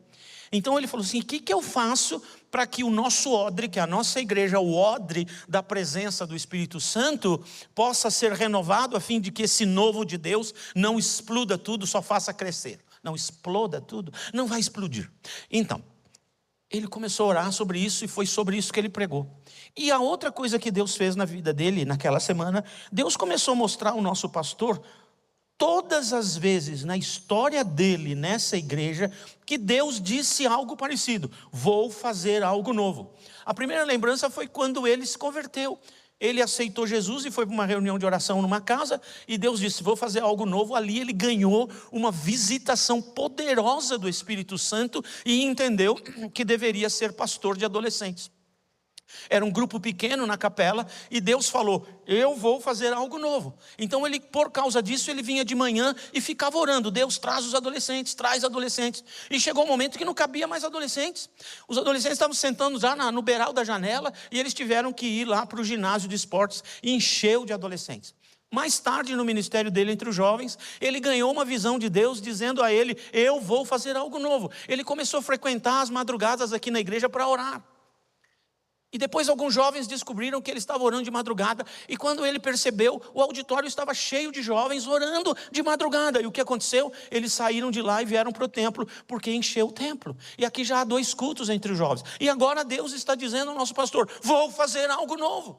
Então ele falou assim: o que eu faço para que o nosso odre, que é a nossa igreja, o odre da presença do Espírito Santo, possa ser renovado, a fim de que esse novo de Deus não exploda tudo, só faça crescer. Não exploda tudo, não vai explodir. Então, ele começou a orar sobre isso, e foi sobre isso que ele pregou. E a outra coisa que Deus fez na vida dele naquela semana, Deus começou a mostrar ao nosso pastor todas as vezes na história dele nessa igreja que Deus disse algo parecido: vou fazer algo novo. A primeira lembrança foi quando ele se converteu. Ele aceitou Jesus e foi para uma reunião de oração numa casa, e Deus disse: vou fazer algo novo. Ali ele ganhou uma visitação poderosa do Espírito Santo e entendeu que deveria ser pastor de adolescentes. Era um grupo pequeno na capela, e Deus falou: eu vou fazer algo novo. Então ele, por causa disso, ele vinha de manhã e ficava orando: Deus, traz os adolescentes, traz adolescentes. E chegou um momento que não cabia mais adolescentes. Os adolescentes estavam sentando já no beiral da janela, e eles tiveram que ir lá para o ginásio de esportes, e encheu de adolescentes. Mais tarde, no ministério dele entre os jovens, ele ganhou uma visão de Deus dizendo a ele: eu vou fazer algo novo. Ele começou a frequentar as madrugadas aqui na igreja para orar. E depois alguns jovens descobriram que ele estava orando de madrugada, e quando ele percebeu, o auditório estava cheio de jovens orando de madrugada. E o que aconteceu? Eles saíram de lá e vieram para o templo, porque encheu o templo. E aqui já há 2 cultos entre os jovens. E agora Deus está dizendo ao nosso pastor: vou fazer algo novo.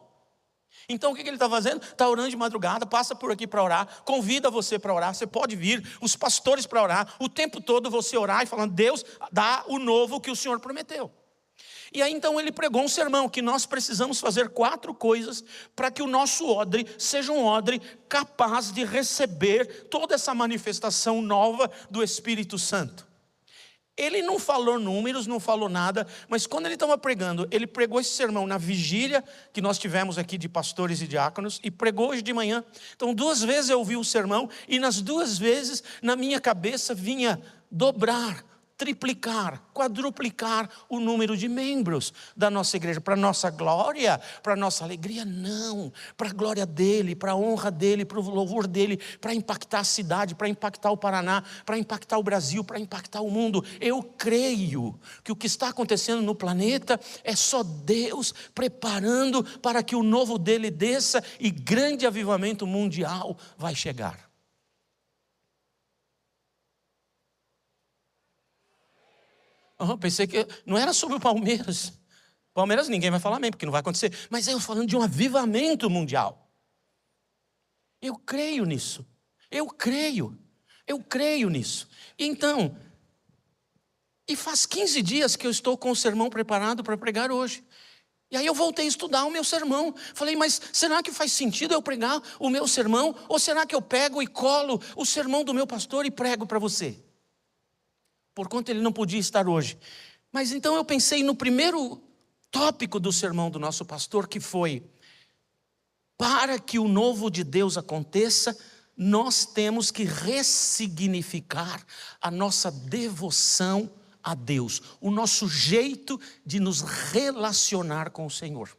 Então o que ele está fazendo? Está orando de madrugada, passa por aqui para orar, convida você para orar, você pode vir, os pastores para orar, o tempo todo você orar e falando: Deus, dá o novo que o Senhor prometeu. E aí então ele pregou um sermão que nós precisamos fazer 4 coisas para que o nosso odre seja um odre capaz de receber toda essa manifestação nova do Espírito Santo. Ele não falou números, não falou nada, mas quando ele estava pregando, ele pregou esse sermão na vigília que nós tivemos aqui de pastores e diáconos, e pregou hoje de manhã. Então 2 vezes eu ouvi o sermão, e nas 2 vezes na minha cabeça vinha dobrar, triplicar, quadruplicar o número de membros da nossa igreja. Para nossa glória, para nossa alegria? Não, para a glória dele, para a honra dele, para o louvor dele, para impactar a cidade, para impactar o Paraná, para impactar o Brasil, para impactar o mundo. Eu creio que o que está acontecendo no planeta é só Deus preparando para que o novo dele desça, e grande avivamento mundial vai chegar. Pensei que não era sobre o Palmeiras. Palmeiras ninguém vai falar amém, porque não vai acontecer. Mas eu falando de um avivamento mundial. Eu creio nisso. Eu creio nisso. Então, e faz 15 dias que eu estou com o sermão preparado para pregar hoje. E aí eu voltei a estudar o meu sermão. Falei: mas será que faz sentido eu pregar o meu sermão? Ou será que eu pego e colo o sermão do meu pastor e prego para você? Porquanto ele não podia estar hoje. Mas então eu pensei no primeiro tópico do sermão do nosso pastor, que foi: para que o novo de Deus aconteça, nós temos que ressignificar a nossa devoção a Deus, o nosso jeito de nos relacionar com o Senhor.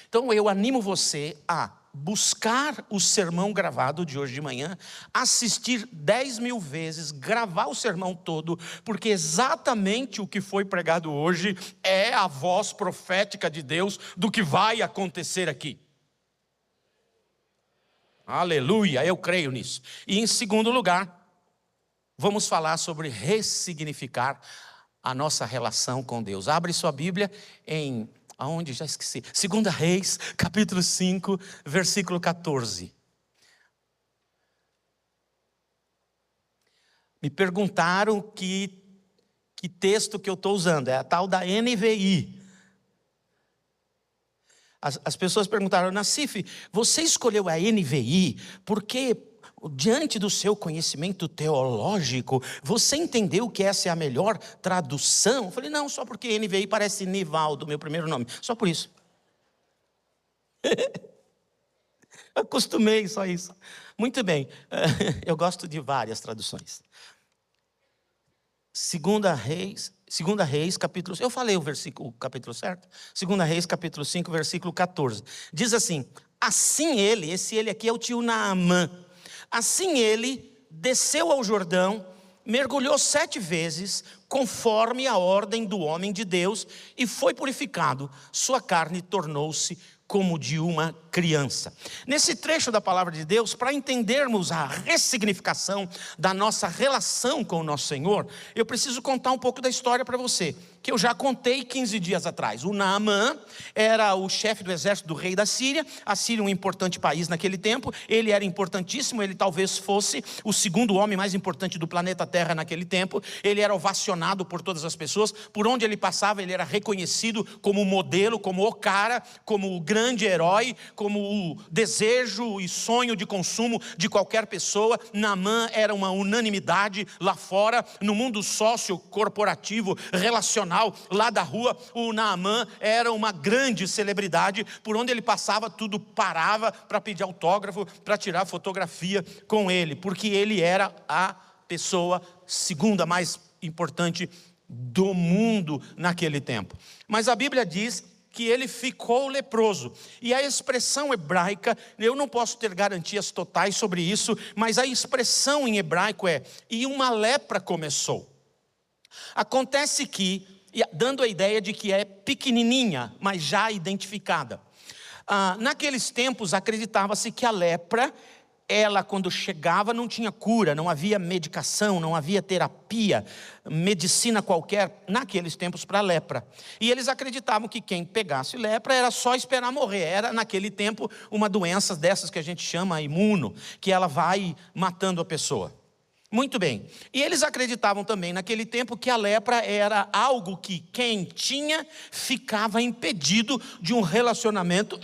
Então eu animo você a buscar o sermão gravado de hoje de manhã, assistir 10.000 vezes, gravar o sermão todo, porque exatamente o que foi pregado hoje é a voz profética de Deus do que vai acontecer aqui. Aleluia, eu creio nisso. E em segundo lugar, vamos falar sobre ressignificar a nossa relação com Deus. Abre sua Bíblia em, aonde? Já esqueci. 2 Reis, capítulo 5, versículo 14. Me perguntaram que texto que eu estou usando, é a tal da NVI. As pessoas perguntaram, Nassif, você escolheu a NVI porque diante do seu conhecimento teológico, você entendeu que essa é a melhor tradução? Eu falei, não, só porque NVI parece Nivaldo, meu primeiro nome, só por isso. Acostumei, só isso. Muito bem, eu gosto de várias traduções. 2 Reis, capítulo... Eu falei o capítulo certo? 2 Reis, capítulo 5, versículo 14. Diz assim, assim ele, esse ele aqui é o tio Naamã. Assim ele desceu ao Jordão, mergulhou 7 vezes, conforme a ordem do homem de Deus, e foi purificado. Sua carne tornou-se como de uma criança. Nesse trecho da palavra de Deus, para entendermos a ressignificação da nossa relação com o nosso Senhor, eu preciso contar um pouco da história para você, que eu já contei 15 dias atrás. O Naamã era o chefe do exército do rei da Síria. A Síria é um importante país naquele tempo, ele era importantíssimo, ele talvez fosse o segundo homem mais importante do planeta Terra naquele tempo. Ele era ovacionado por todas as pessoas, por onde ele passava ele era reconhecido como modelo, como o cara, como o grande herói, como o desejo e sonho de consumo de qualquer pessoa. Naamã era uma unanimidade lá fora, no mundo sócio-corporativo, relacional, lá da rua. O Naamã era uma grande celebridade, por onde ele passava tudo parava para pedir autógrafo, para tirar fotografia com ele, porque ele era a pessoa segunda mais importante do mundo naquele tempo. Mas a Bíblia diz que ele ficou leproso, e a expressão hebraica, eu não posso ter garantias totais sobre isso, mas a expressão em hebraico é, e uma lepra começou. Acontece que, dando a ideia de que é pequenininha, mas já identificada. Naqueles tempos acreditava-se que a lepra, ela quando chegava não tinha cura, não havia medicação, não havia terapia, medicina qualquer naqueles tempos para a lepra. E eles acreditavam que quem pegasse lepra era só esperar morrer. Era naquele tempo uma doença dessas que a gente chama imuno, que ela vai matando a pessoa. Muito bem, e eles acreditavam também naquele tempo que a lepra era algo que quem tinha ficava impedido de um relacionamento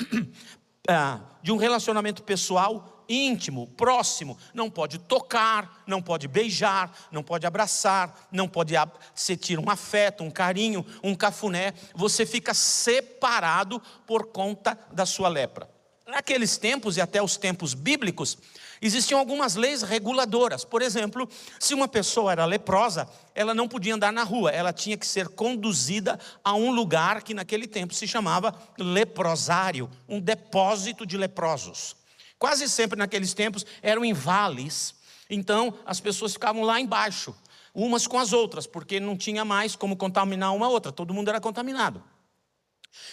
pessoal íntimo, próximo. Não pode tocar, não pode beijar, não pode abraçar, não pode sentir um afeto, um carinho, um cafuné. Você fica separado por conta da sua lepra. Naqueles tempos e até os tempos bíblicos, existiam algumas leis reguladoras. Por exemplo, se uma pessoa era leprosa, ela não podia andar na rua, ela tinha que ser conduzida a um lugar que naquele tempo se chamava leprosário, um depósito de leprosos. Quase sempre naqueles tempos eram em vales, então as pessoas ficavam lá embaixo, umas com as outras, porque não tinha mais como contaminar uma outra, todo mundo era contaminado.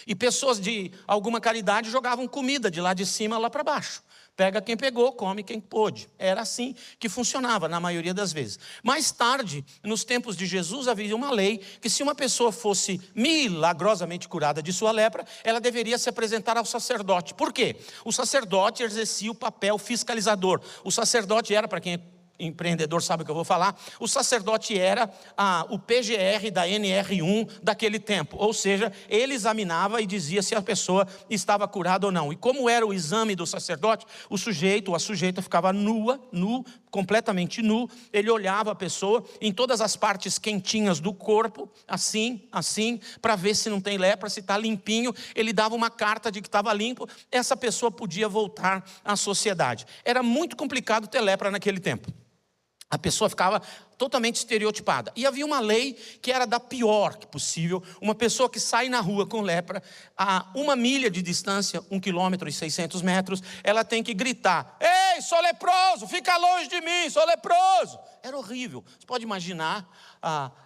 E pessoas de alguma caridade jogavam comida de lá de cima lá para baixo. Pega quem pegou, come quem pôde. Era assim que funcionava na maioria das vezes. Mais tarde, nos tempos de Jesus, havia uma lei que se uma pessoa fosse milagrosamente curada de sua lepra, ela deveria se apresentar ao sacerdote. Por quê? O sacerdote exercia o papel fiscalizador. O sacerdote era, para quem é empreendedor sabe o que eu vou falar, o sacerdote era o PGR da NR1 daquele tempo, ou seja, ele examinava e dizia se a pessoa estava curada ou não. E como era o exame do sacerdote, o sujeito ou a sujeita ficava completamente nu, ele olhava a pessoa em todas as partes quentinhas do corpo, assim, para ver se não tem lepra, se está limpinho, ele dava uma carta de que estava limpo, essa pessoa podia voltar à sociedade. Era muito complicado ter lepra naquele tempo. A pessoa ficava totalmente estereotipada. E havia uma lei que era da pior que possível. Uma pessoa que sai na rua com lepra, a 1 milha de distância, 1 quilômetro e 600 metros, ela tem que gritar: ei, sou leproso, fica longe de mim, sou leproso. Era horrível. Você pode imaginar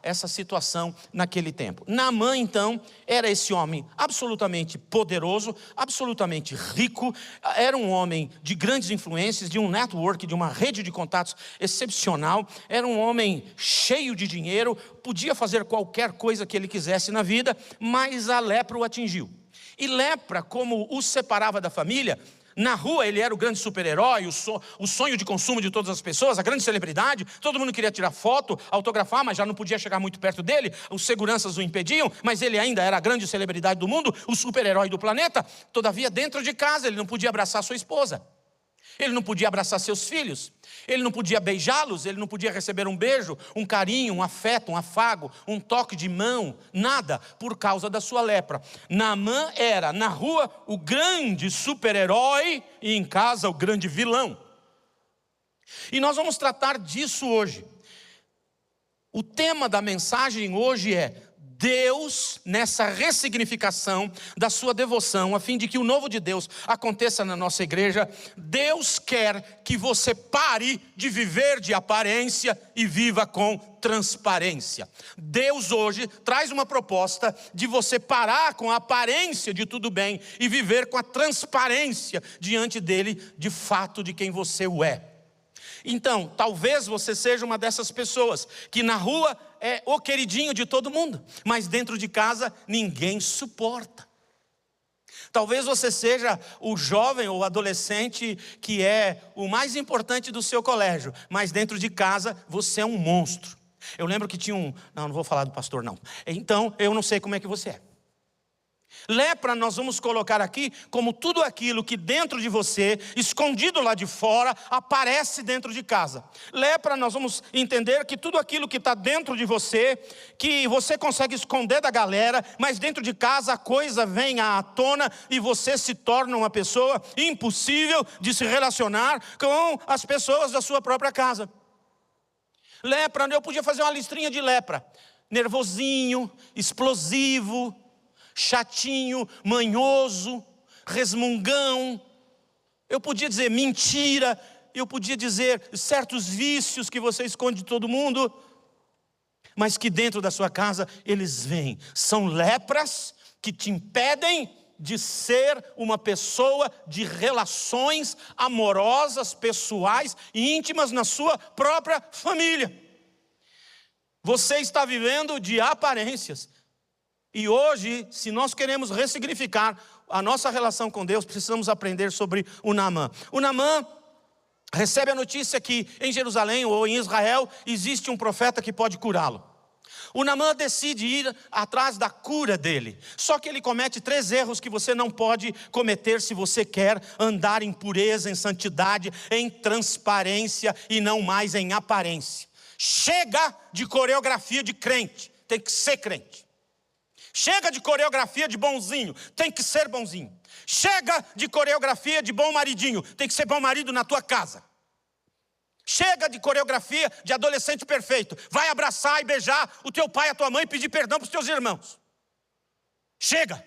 essa situação naquele tempo. Naamã, então, era esse homem absolutamente poderoso, absolutamente rico, era um homem de grandes influências, de um network, de uma rede de contatos excepcional, era um homem cheio de dinheiro, podia fazer qualquer coisa que ele quisesse na vida, mas a lepra o atingiu. E lepra, como o separava da família, na rua ele era o grande super-herói, o sonho de consumo de todas as pessoas, a grande celebridade. Todo mundo queria tirar foto, autografar, mas já não podia chegar muito perto dele. Os seguranças o impediam, mas ele ainda era a grande celebridade do mundo, o super-herói do planeta. Todavia, dentro de casa, ele não podia abraçar sua esposa. Ele não podia abraçar seus filhos. Ele não podia beijá-los, ele não podia receber um beijo, um carinho, um afeto, um afago, um toque de mão, nada, por causa da sua lepra. Naamã era, na rua, o grande super-herói e em casa o grande vilão. E nós vamos tratar disso hoje. O tema da mensagem hoje é Deus nessa ressignificação da sua devoção, a fim de que o novo de Deus aconteça na nossa igreja. Deus quer que você pare de viver de aparência e viva com transparência. Deus hoje traz uma proposta de você parar com a aparência de tudo bem e viver com a transparência diante dele, de fato, de quem você é. Então, talvez você seja uma dessas pessoas que na rua é o queridinho de todo mundo, mas dentro de casa ninguém suporta. Talvez você seja o jovem ou adolescente que é o mais importante do seu colégio, mas dentro de casa você é um monstro. Eu lembro que tinha não vou falar do pastor não. Então, eu não sei como é que você é. Lepra nós vamos colocar aqui como tudo aquilo que dentro de você, escondido lá de fora, aparece dentro de casa. Lepra nós vamos entender que tudo aquilo que está dentro de você, que você consegue esconder da galera, mas dentro de casa a coisa vem à tona e você se torna uma pessoa impossível de se relacionar com as pessoas da sua própria casa. Lepra, eu podia fazer uma listrinha de lepra: nervosinho, explosivo, chatinho, manhoso, resmungão. Eu podia dizer mentira, eu podia dizer certos vícios que você esconde de todo mundo, mas que dentro da sua casa eles vêm. São lepras que te impedem de ser uma pessoa de relações amorosas, pessoais e íntimas na sua própria família. Você está vivendo de aparências. E hoje, se nós queremos ressignificar a nossa relação com Deus, precisamos aprender sobre o Naamã. O Naamã recebe a notícia que em Jerusalém ou em Israel existe um profeta que pode curá-lo. O Naamã decide ir atrás da cura dele. Só que ele comete 3 erros que você não pode cometer se você quer andar em pureza, em santidade, em transparência e não mais em aparência. Chega de coreografia de crente, tem que ser crente. Chega de coreografia de bonzinho, tem que ser bonzinho. Chega de coreografia de bom maridinho, tem que ser bom marido na tua casa. Chega de coreografia de adolescente perfeito. Vai abraçar e beijar o teu pai e a tua mãe e pedir perdão para os teus irmãos. Chega.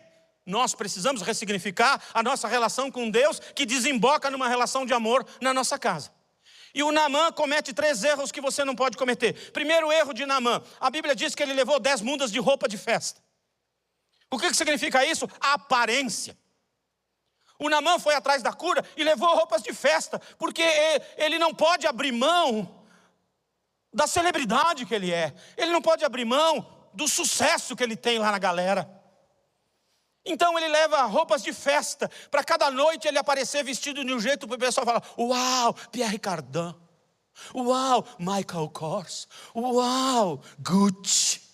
Nós precisamos ressignificar a nossa relação com Deus, que desemboca numa relação de amor na nossa casa. E o Naamã comete 3 erros que você não pode cometer. Primeiro erro de Naamã: a Bíblia diz que ele levou 10 mudas de roupa de festa. O que significa isso? A aparência. O Naamã foi atrás da cura e levou roupas de festa, porque ele não pode abrir mão da celebridade que ele é. Ele não pode abrir mão do sucesso que ele tem lá na galera. Então ele leva roupas de festa, para cada noite ele aparecer vestido de um jeito para o pessoal falar: uau, Pierre Cardin, uau, Michael Kors, uau, Gucci.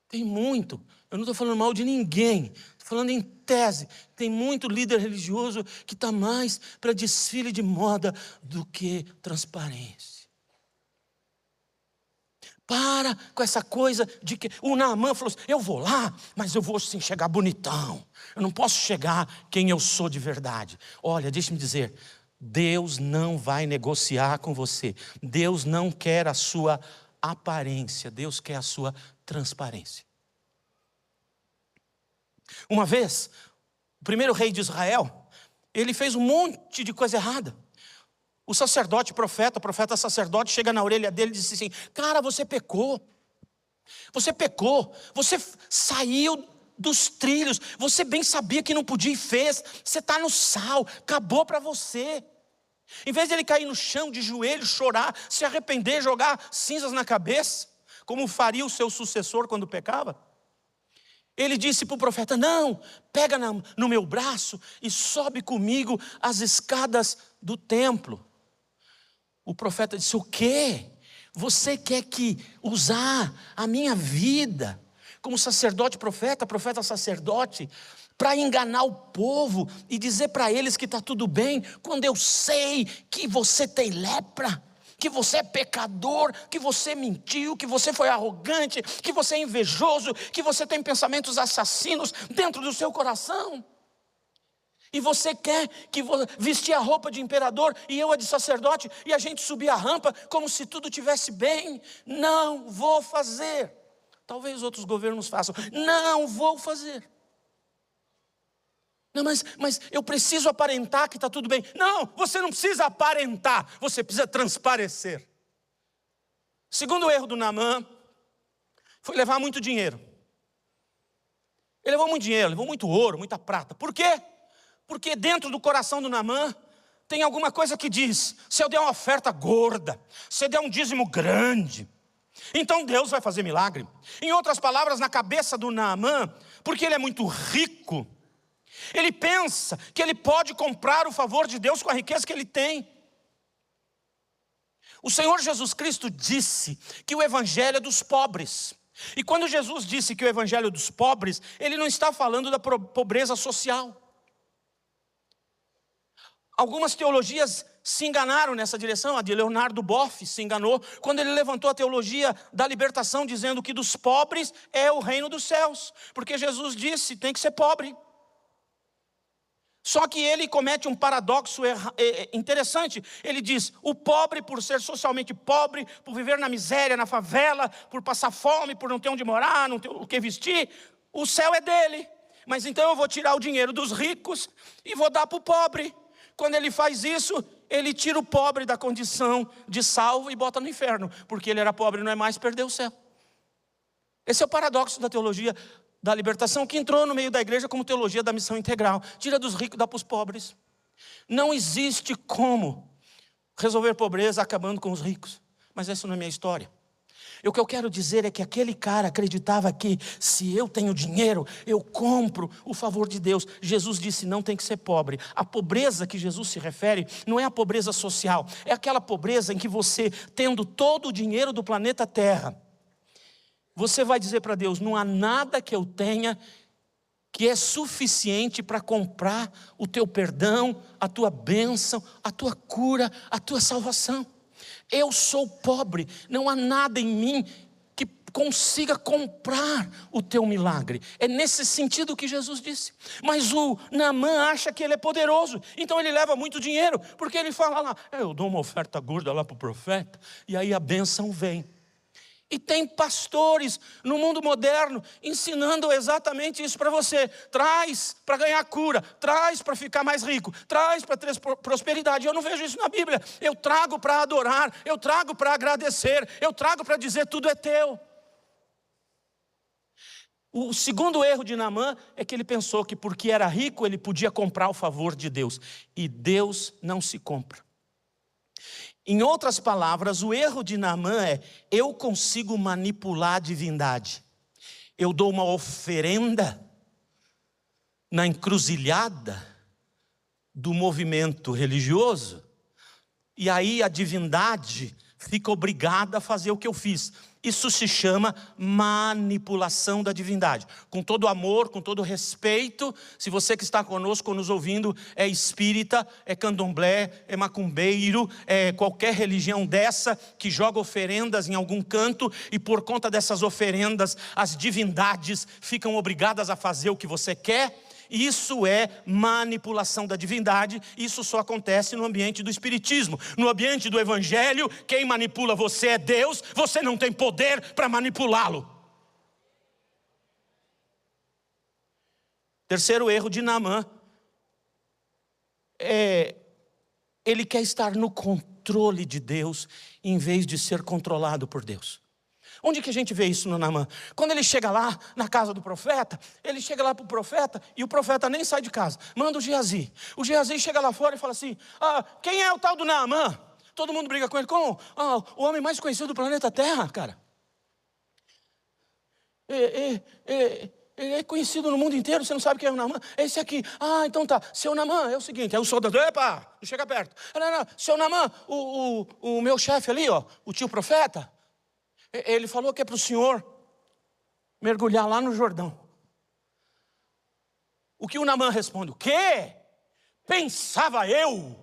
Tem muito, eu não estou falando mal de ninguém, estou falando em tese, tem muito líder religioso que está mais para desfile de moda do que transparência. Para com essa coisa de que o Naamã falou assim: eu vou lá, mas eu vou sim chegar bonitão, eu não posso chegar quem eu sou de verdade. Olha, deixe-me dizer, Deus não vai negociar com você. Deus não quer a sua aparência, Deus quer a sua transparência. Uma vez, o primeiro rei de Israel, ele fez um monte de coisa errada. O sacerdote, profeta sacerdote, chega na orelha dele e diz assim: cara, você pecou, você saiu dos trilhos, você bem sabia que não podia e fez, você está no sal, acabou para você. Em vez de ele cair no chão de joelhos, chorar, se arrepender, jogar cinzas na cabeça, como faria o seu sucessor quando pecava, ele disse para o profeta: não, pega no meu braço e sobe comigo as escadas do templo. O profeta disse: o quê? Você quer que usar a minha vida como sacerdote, profeta sacerdote, para enganar o povo e dizer para eles que está tudo bem, quando eu sei que você tem lepra, que você é pecador, que você mentiu, que você foi arrogante, que você é invejoso, que você tem pensamentos assassinos dentro do seu coração? E você quer que vestir a roupa de imperador e eu a de sacerdote e a gente subir a rampa como se tudo estivesse bem? Não vou fazer. Talvez outros governos façam. Não vou fazer. Não, mas eu preciso aparentar que está tudo bem. Não, você não precisa aparentar, você precisa transparecer. Segundo erro do Naamã foi levar muito dinheiro. Ele levou muito dinheiro, levou muito ouro, muita prata. Por quê? Porque dentro do coração do Naamã tem alguma coisa que diz: se eu der uma oferta gorda, se eu der um dízimo grande, então Deus vai fazer milagre. Em outras palavras, na cabeça do Naamã, porque ele é muito rico, ele pensa que ele pode comprar o favor de Deus com a riqueza que ele tem. O Senhor Jesus Cristo disse que o evangelho é dos pobres. E quando Jesus disse que o evangelho é dos pobres, ele não está falando da pobreza social. Algumas teologias se enganaram nessa direção. A de Leonardo Boff se enganou quando ele levantou a teologia da libertação, dizendo que dos pobres é o reino dos céus, porque Jesus disse: tem que ser pobre. Só que ele comete um paradoxo interessante. Ele diz: o pobre, por ser socialmente pobre, por viver na miséria, na favela, por passar fome, por não ter onde morar, não ter o que vestir, o céu é dele. Mas então eu vou tirar o dinheiro dos ricos e vou dar para o pobre. Quando ele faz isso, ele tira o pobre da condição de salvo e bota no inferno, porque ele era pobre, não é mais, perdeu o céu. Esse é o paradoxo da teologia da libertação, que entrou no meio da igreja como teologia da missão integral. Tira dos ricos e dá para os pobres. Não existe como resolver pobreza acabando com os ricos, mas essa não é minha história. O que eu quero dizer é que aquele cara acreditava que se eu tenho dinheiro, eu compro o favor de Deus. Jesus disse: não tem que ser pobre. A pobreza que Jesus se refere não é a pobreza social, é aquela pobreza em que você, tendo todo o dinheiro do planeta Terra, você vai dizer para Deus: não há nada que eu tenha que é suficiente para comprar o teu perdão, a tua bênção, a tua cura, a tua salvação. Eu sou pobre, não há nada em mim que consiga comprar o teu milagre. É nesse sentido que Jesus disse. Mas o Naamã acha que ele é poderoso, então ele leva muito dinheiro, porque ele fala lá: eu dou uma oferta gorda lá para o profeta, e aí a bênção vem. E tem pastores no mundo moderno ensinando exatamente isso para você. Traz para ganhar cura, traz para ficar mais rico, traz para ter prosperidade. Eu não vejo isso na Bíblia. Eu trago para adorar, eu trago para agradecer, eu trago para dizer: tudo é teu. O segundo erro de Naamã é que ele pensou que porque era rico ele podia comprar o favor de Deus. E Deus não se compra. Em outras palavras, o erro de Naamã é: eu consigo manipular a divindade. Eu dou uma oferenda na encruzilhada do movimento religioso, e aí a divindade fica obrigada a fazer o que eu fiz. Isso se chama manipulação da divindade. Com todo amor, com todo respeito, se você que está conosco, nos ouvindo, é espírita, é candomblé, é macumbeiro, é qualquer religião dessa, que joga oferendas em algum canto, e por conta dessas oferendas, as divindades ficam obrigadas a fazer o que você quer, Isso é manipulação da divindade. Isso só acontece no ambiente do espiritismo. No ambiente do evangelho, quem manipula você é Deus. Você não tem poder para manipulá-lo. Terceiro erro de Naamã ele quer estar no controle de Deus em vez de ser controlado por Deus. Onde que a gente vê isso no Naamã? Quando ele chega lá na casa do profeta, ele chega lá para o profeta e o profeta nem sai de casa. Manda o Geazi. O Geazi chega lá fora e fala assim, quem é o tal do Naamã? Todo mundo briga com ele. Como? O homem mais conhecido do planeta Terra, cara. Ele é conhecido no mundo inteiro, você não sabe quem é o Naamã? É esse aqui. Então tá. Seu Naamã, é o seguinte, é o soldado. Epa, não chega perto. Não. Seu Naamã, o meu chefe ali, ó, o tio profeta, ele falou que é para o senhor mergulhar lá no Jordão. O que o Naamã responde? O quê? Pensava eu.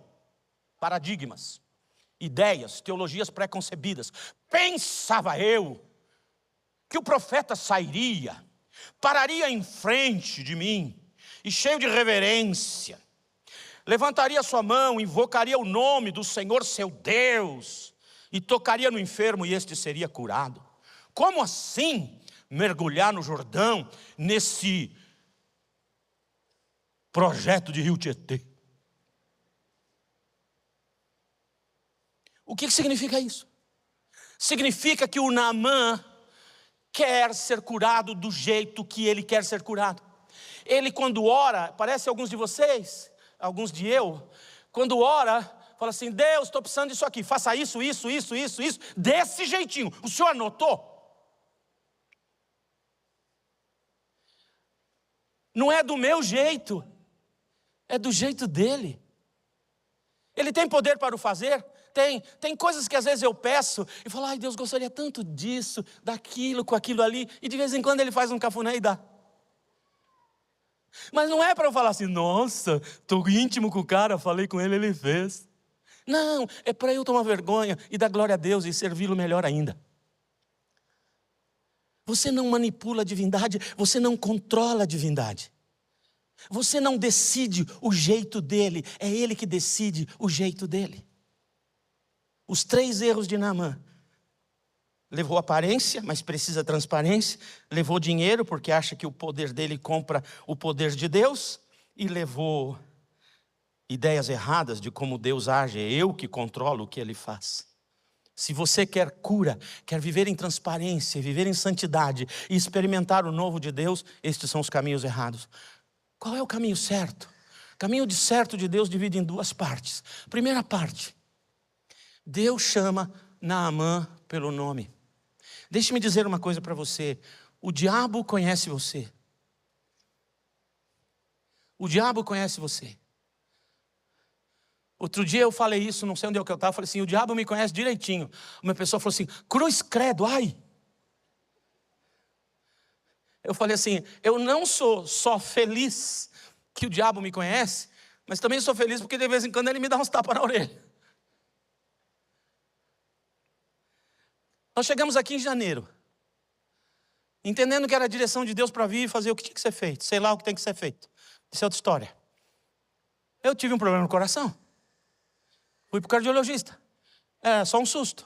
Paradigmas, ideias, teologias pré-concebidas. Pensava eu que o profeta sairia, pararia em frente de mim, e cheio de reverência, levantaria sua mão, invocaria o nome do Senhor seu Deus, e tocaria no enfermo e este seria curado. Como assim mergulhar no Jordão, nesse projeto de Rio Tietê? O que significa isso? Significa que o Naamã quer ser curado do jeito que ele quer ser curado. Ele quando ora, parece alguns de vocês, alguns de eu, quando ora, fala assim, Deus, estou precisando disso aqui, faça isso, desse jeitinho. O senhor anotou? Não é do meu jeito, é do jeito dele. Ele tem poder para o fazer? Tem coisas que às vezes eu peço e falo, ai Deus, gostaria tanto disso, daquilo, com aquilo ali, e de vez em quando ele faz um cafuné e dá. Mas não é para eu falar assim, nossa, estou íntimo com o cara, falei com ele, ele fez. Não, é para eu tomar vergonha e dar glória a Deus e servi-lo melhor ainda. Você não manipula a divindade, você não controla a divindade. Você não decide o jeito dele, é ele que decide o jeito dele. Os 3 erros de Naamã. Levou aparência, mas precisa transparência. Levou dinheiro, porque acha que o poder dele compra o poder de Deus. E levou ideias erradas de como Deus age. É eu que controlo o que ele faz. Se você quer cura, quer viver em transparência, viver em santidade e experimentar o novo de Deus, estes são os caminhos errados. Qual é o caminho certo? O caminho certo de Deus divide em 2 partes. Primeira parte, Deus chama Naamã pelo nome. Deixe-me dizer uma coisa para você. O diabo conhece você. O diabo conhece você. Outro dia eu falei isso, não sei onde é que eu estava, falei assim, o diabo me conhece direitinho. Uma pessoa falou assim, cruz credo, ai. Eu falei assim, eu não sou só feliz que o diabo me conhece, mas também sou feliz porque de vez em quando ele me dá uns tapas na orelha. Nós chegamos aqui em janeiro, entendendo que era a direção de Deus para vir e fazer o que tinha que ser feito. Sei lá o que tem que ser feito. Isso é outra história. Eu tive um problema no coração. Fui para o cardiologista. É só um susto.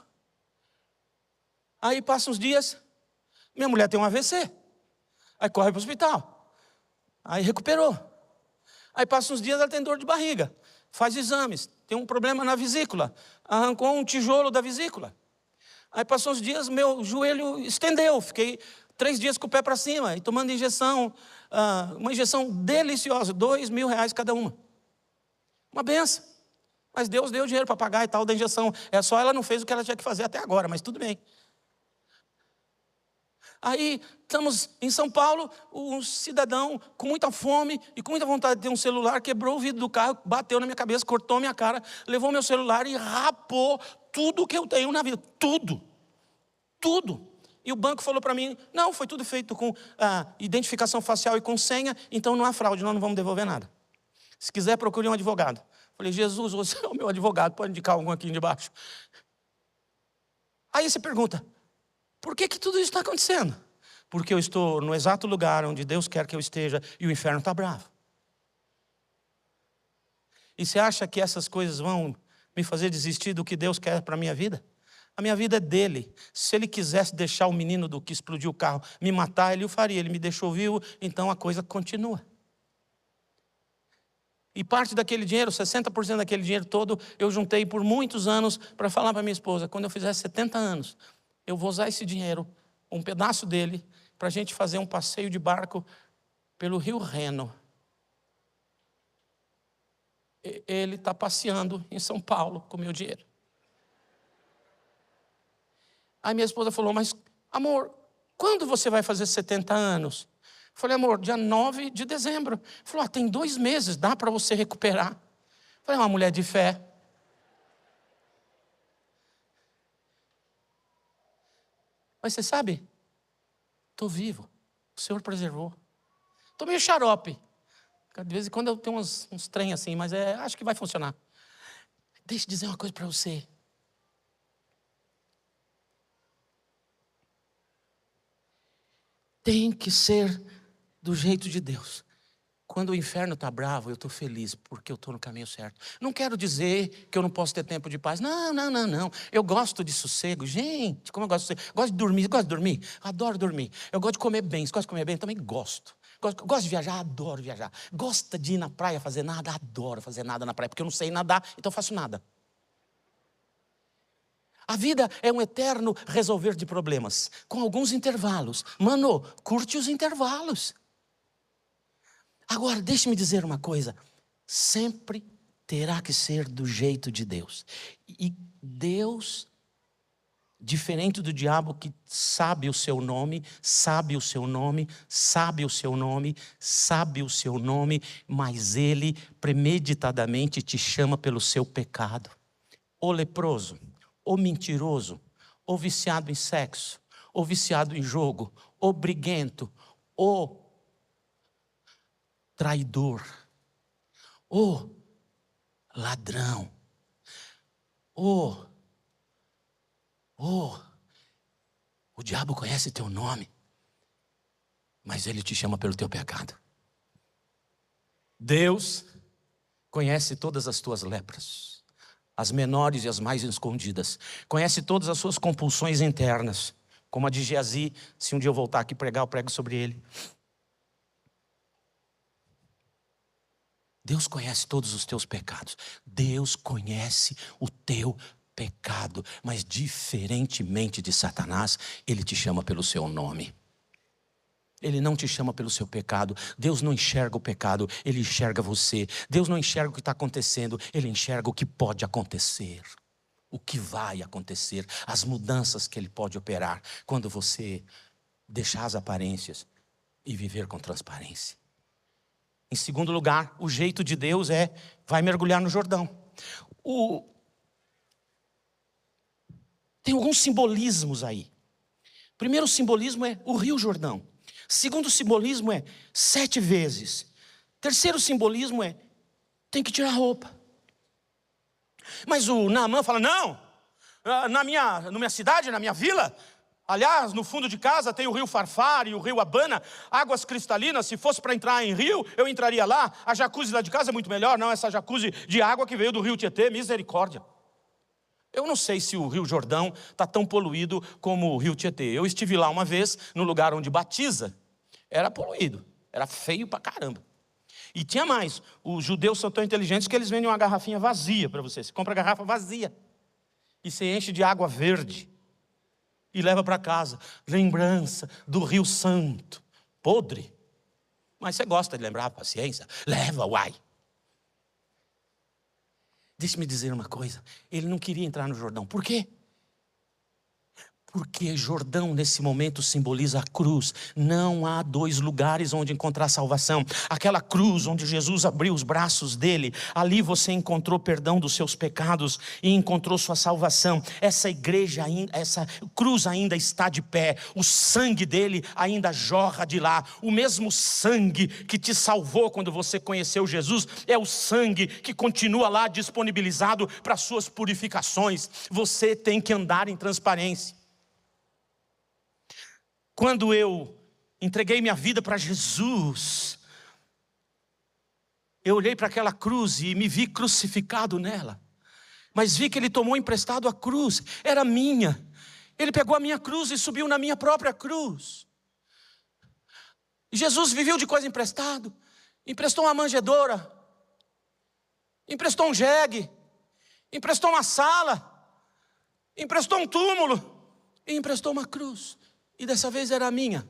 Aí passa uns dias, minha mulher tem um AVC. Aí corre para o hospital. Aí recuperou. Aí passa uns dias, ela tem dor de barriga. Faz exames. Tem um problema na vesícula. Arrancou um tijolo da vesícula. Aí passou uns dias, meu joelho estendeu. Fiquei 3 dias com o pé para cima e tomando injeção. Uma injeção deliciosa, R$2.000 cada uma. Uma benção. Mas Deus deu dinheiro para pagar e tal da injeção. É só ela não fez o que ela tinha que fazer até agora, mas tudo bem. Aí estamos em São Paulo, um cidadão com muita fome e com muita vontade de ter um celular, quebrou o vidro do carro, bateu na minha cabeça, cortou minha cara, levou meu celular e rapou tudo que eu tenho na vida. Tudo. Tudo. E o banco falou para mim, não, foi tudo feito com identificação facial e com senha, então não há fraude, nós não vamos devolver nada. Se quiser, procure um advogado. Falei, Jesus, você é o meu advogado, pode indicar algum aqui embaixo. Aí você pergunta, por que tudo isso está acontecendo? Porque eu estou no exato lugar onde Deus quer que eu esteja e o inferno está bravo. E você acha que essas coisas vão me fazer desistir do que Deus quer para a minha vida? A minha vida é dele. Se ele quisesse deixar o menino do que explodiu o carro me matar, ele o faria. Ele me deixou vivo, então a coisa continua. E parte daquele dinheiro, 60% daquele dinheiro todo, eu juntei por muitos anos para falar para minha esposa, quando eu fizer 70 anos, eu vou usar esse dinheiro, um pedaço dele, para a gente fazer um passeio de barco pelo Rio Reno. Ele está passeando em São Paulo com o meu dinheiro. Aí minha esposa falou, mas amor, quando você vai fazer 70 anos? Eu falei, amor, dia 9 de dezembro. Ele falou, tem 2 meses, dá para você recuperar. Eu falei, uma mulher de fé. Mas você sabe, estou vivo, o Senhor preservou. Estou meio xarope. De vez em quando eu tenho uns trem assim, mas acho que vai funcionar. Deixa eu dizer uma coisa para você. Tem que ser do jeito de Deus. Quando o inferno está bravo, eu estou feliz, porque eu estou no caminho certo. Não quero dizer que eu não posso ter tempo de paz. Não. Eu gosto de sossego. Gente, como eu gosto de sossego. Gosto de dormir. Gosto de dormir? Adoro dormir. Eu gosto de comer bem. Você gosta de comer bem? Eu também gosto. Gosto de viajar? Adoro viajar. Gosta de ir na praia fazer nada? Adoro fazer nada na praia, porque eu não sei nadar, então faço nada. A vida é um eterno resolver de problemas, com alguns intervalos. Mano, curte os intervalos. Agora, deixe-me dizer uma coisa. Sempre terá que ser do jeito de Deus. E Deus, diferente do diabo que sabe o seu nome, mas ele premeditadamente te chama pelo seu pecado. O leproso, ou mentiroso, ou viciado em sexo, ou viciado em jogo, ou briguento, ou traidor, ou ladrão, ou o diabo conhece teu nome, mas ele te chama pelo teu pecado. Deus conhece todas as tuas lepras, as menores e as mais escondidas. Conhece todas as suas compulsões internas, como a de Geazi. Se um dia eu voltar aqui pregar, eu prego sobre ele. Deus conhece todos os teus pecados. Deus conhece o teu pecado. Mas diferentemente de Satanás, ele te chama pelo seu nome. Ele não te chama pelo seu pecado. Deus não enxerga o pecado, ele enxerga você. Deus não enxerga o que está acontecendo, ele enxerga o que pode acontecer. O que vai acontecer, as mudanças que ele pode operar quando você deixar as aparências e viver com transparência. Em segundo lugar, o jeito de Deus vai mergulhar no Jordão. Tem alguns simbolismos aí. Primeiro simbolismo é o Rio Jordão. Segundo simbolismo é 7 vezes. Terceiro simbolismo é tem que tirar a roupa. Mas o Naamã fala, não, na minha cidade, na minha vila, aliás, no fundo de casa tem o rio Farfar e o rio Abana, águas cristalinas. Se fosse para entrar em rio, eu entraria lá. A jacuzzi lá de casa é muito melhor, não essa jacuzzi de água que veio do rio Tietê, misericórdia. Eu não sei se o Rio Jordão está tão poluído como o Rio Tietê. Eu estive lá uma vez, no lugar onde batiza, era poluído, era feio pra caramba. E tinha mais, os judeus são tão inteligentes que eles vendem uma garrafinha vazia para você. Você compra a garrafa vazia e você enche de água verde e leva para casa. Lembrança do Rio Santo, podre. Mas você gosta de lembrar, paciência, leva, uai. Deixe-me dizer uma coisa, ele não queria entrar no Jordão. Por quê? Porque Jordão nesse momento simboliza a cruz. Não há 2 lugares onde encontrar salvação. Aquela cruz onde Jesus abriu os braços dele, ali você encontrou perdão dos seus pecados e encontrou sua salvação. Essa cruz ainda está de pé. O sangue dele ainda jorra de lá. O mesmo sangue que te salvou quando você conheceu Jesus é o sangue que continua lá disponibilizado para suas purificações. Você tem que andar em transparência. Quando eu entreguei minha vida para Jesus, eu olhei para aquela cruz e me vi crucificado nela. Mas vi que ele tomou emprestado a cruz, era minha. Ele pegou a minha cruz e subiu na minha própria cruz. Jesus viveu de coisa emprestado. Emprestou uma manjedoura, emprestou um jegue, emprestou uma sala, emprestou um túmulo e emprestou uma cruz. E dessa vez era a minha.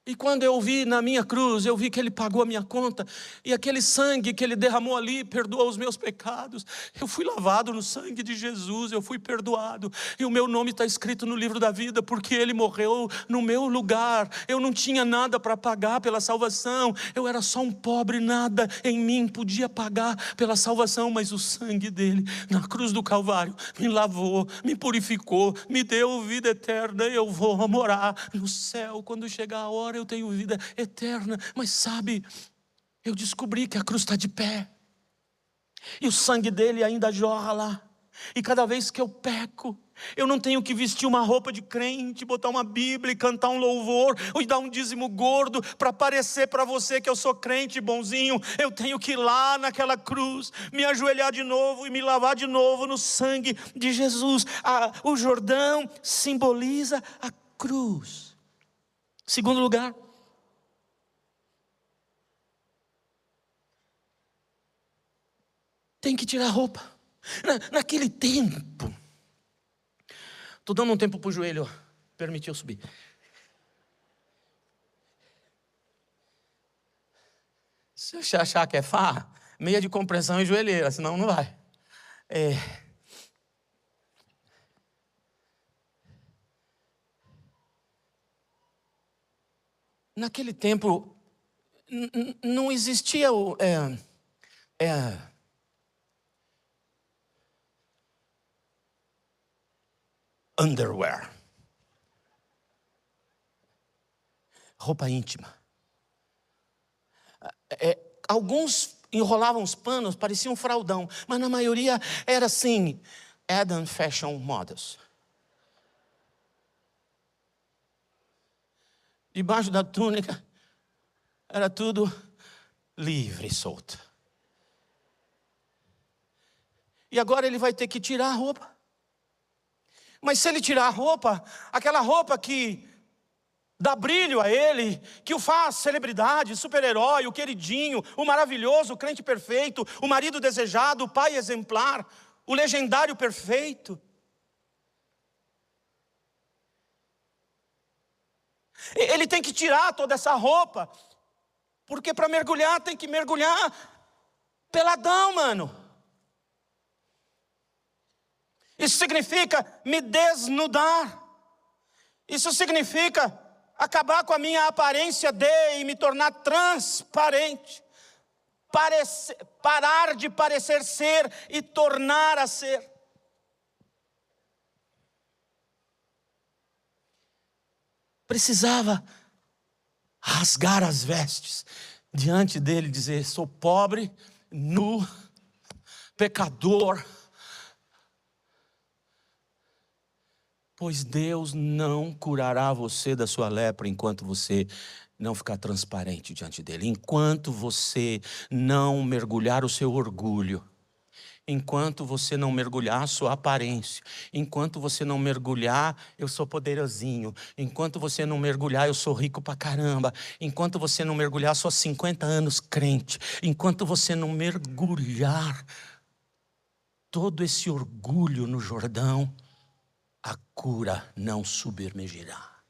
E quando eu vi na minha cruz, eu vi que ele pagou a minha conta. E aquele sangue que ele derramou ali perdoou os meus pecados. Eu fui lavado no sangue de Jesus, eu fui perdoado. E o meu nome está escrito no livro da vida, porque ele morreu no meu lugar. Eu não tinha nada para pagar pela salvação. Eu era só um pobre, nada em mim podia pagar pela salvação. Mas o sangue dele na cruz do Calvário me lavou, me purificou, me deu vida eterna. Eu vou morar no céu quando chegar a hora. Eu tenho vida eterna. Mas sabe, eu descobri que a cruz está de pé e o sangue dele ainda jorra lá. E cada vez que eu peco, eu não tenho que vestir uma roupa de crente, botar uma Bíblia e cantar um louvor, ou dar um dízimo gordo para parecer para você que eu sou crente bonzinho. Eu tenho que ir lá naquela cruz, me ajoelhar de novo e me lavar de novo no sangue de Jesus. O Jordão simboliza a cruz. Segundo lugar, tem que tirar a roupa. Naquele tempo, estou dando um tempo para o joelho permitir eu subir. Se você achar que é farra, meia de compressão e joelheira, senão não vai. Naquele tempo, não existia underwear, roupa íntima. Alguns enrolavam os panos, pareciam um fraldão, mas na maioria era assim, Adam Fashion Models. Debaixo da túnica era tudo livre e solto. E agora ele vai ter que tirar a roupa. Mas se ele tirar a roupa, aquela roupa que dá brilho a ele, que o faz celebridade, super-herói, o queridinho, o maravilhoso, o crente perfeito, o marido desejado, o pai exemplar, o legendário perfeito. Ele tem que tirar toda essa roupa, porque para mergulhar tem que mergulhar peladão, mano. Isso significa me desnudar. Isso significa acabar com a minha aparência e me tornar transparente. Parar de parecer ser e tornar a ser. Precisava rasgar as vestes diante dele, dizer: sou pobre, nu, pecador. Pois Deus não curará você da sua lepra enquanto você não ficar transparente diante dele. Enquanto você não mergulhar o seu orgulho. Enquanto você não mergulhar a sua aparência. Enquanto você não mergulhar, eu sou poderosinho. Enquanto você não mergulhar, eu sou rico pra caramba. Enquanto você não mergulhar, sou 50 anos crente. Enquanto você não mergulhar todo esse orgulho no Jordão, a cura não submergirá.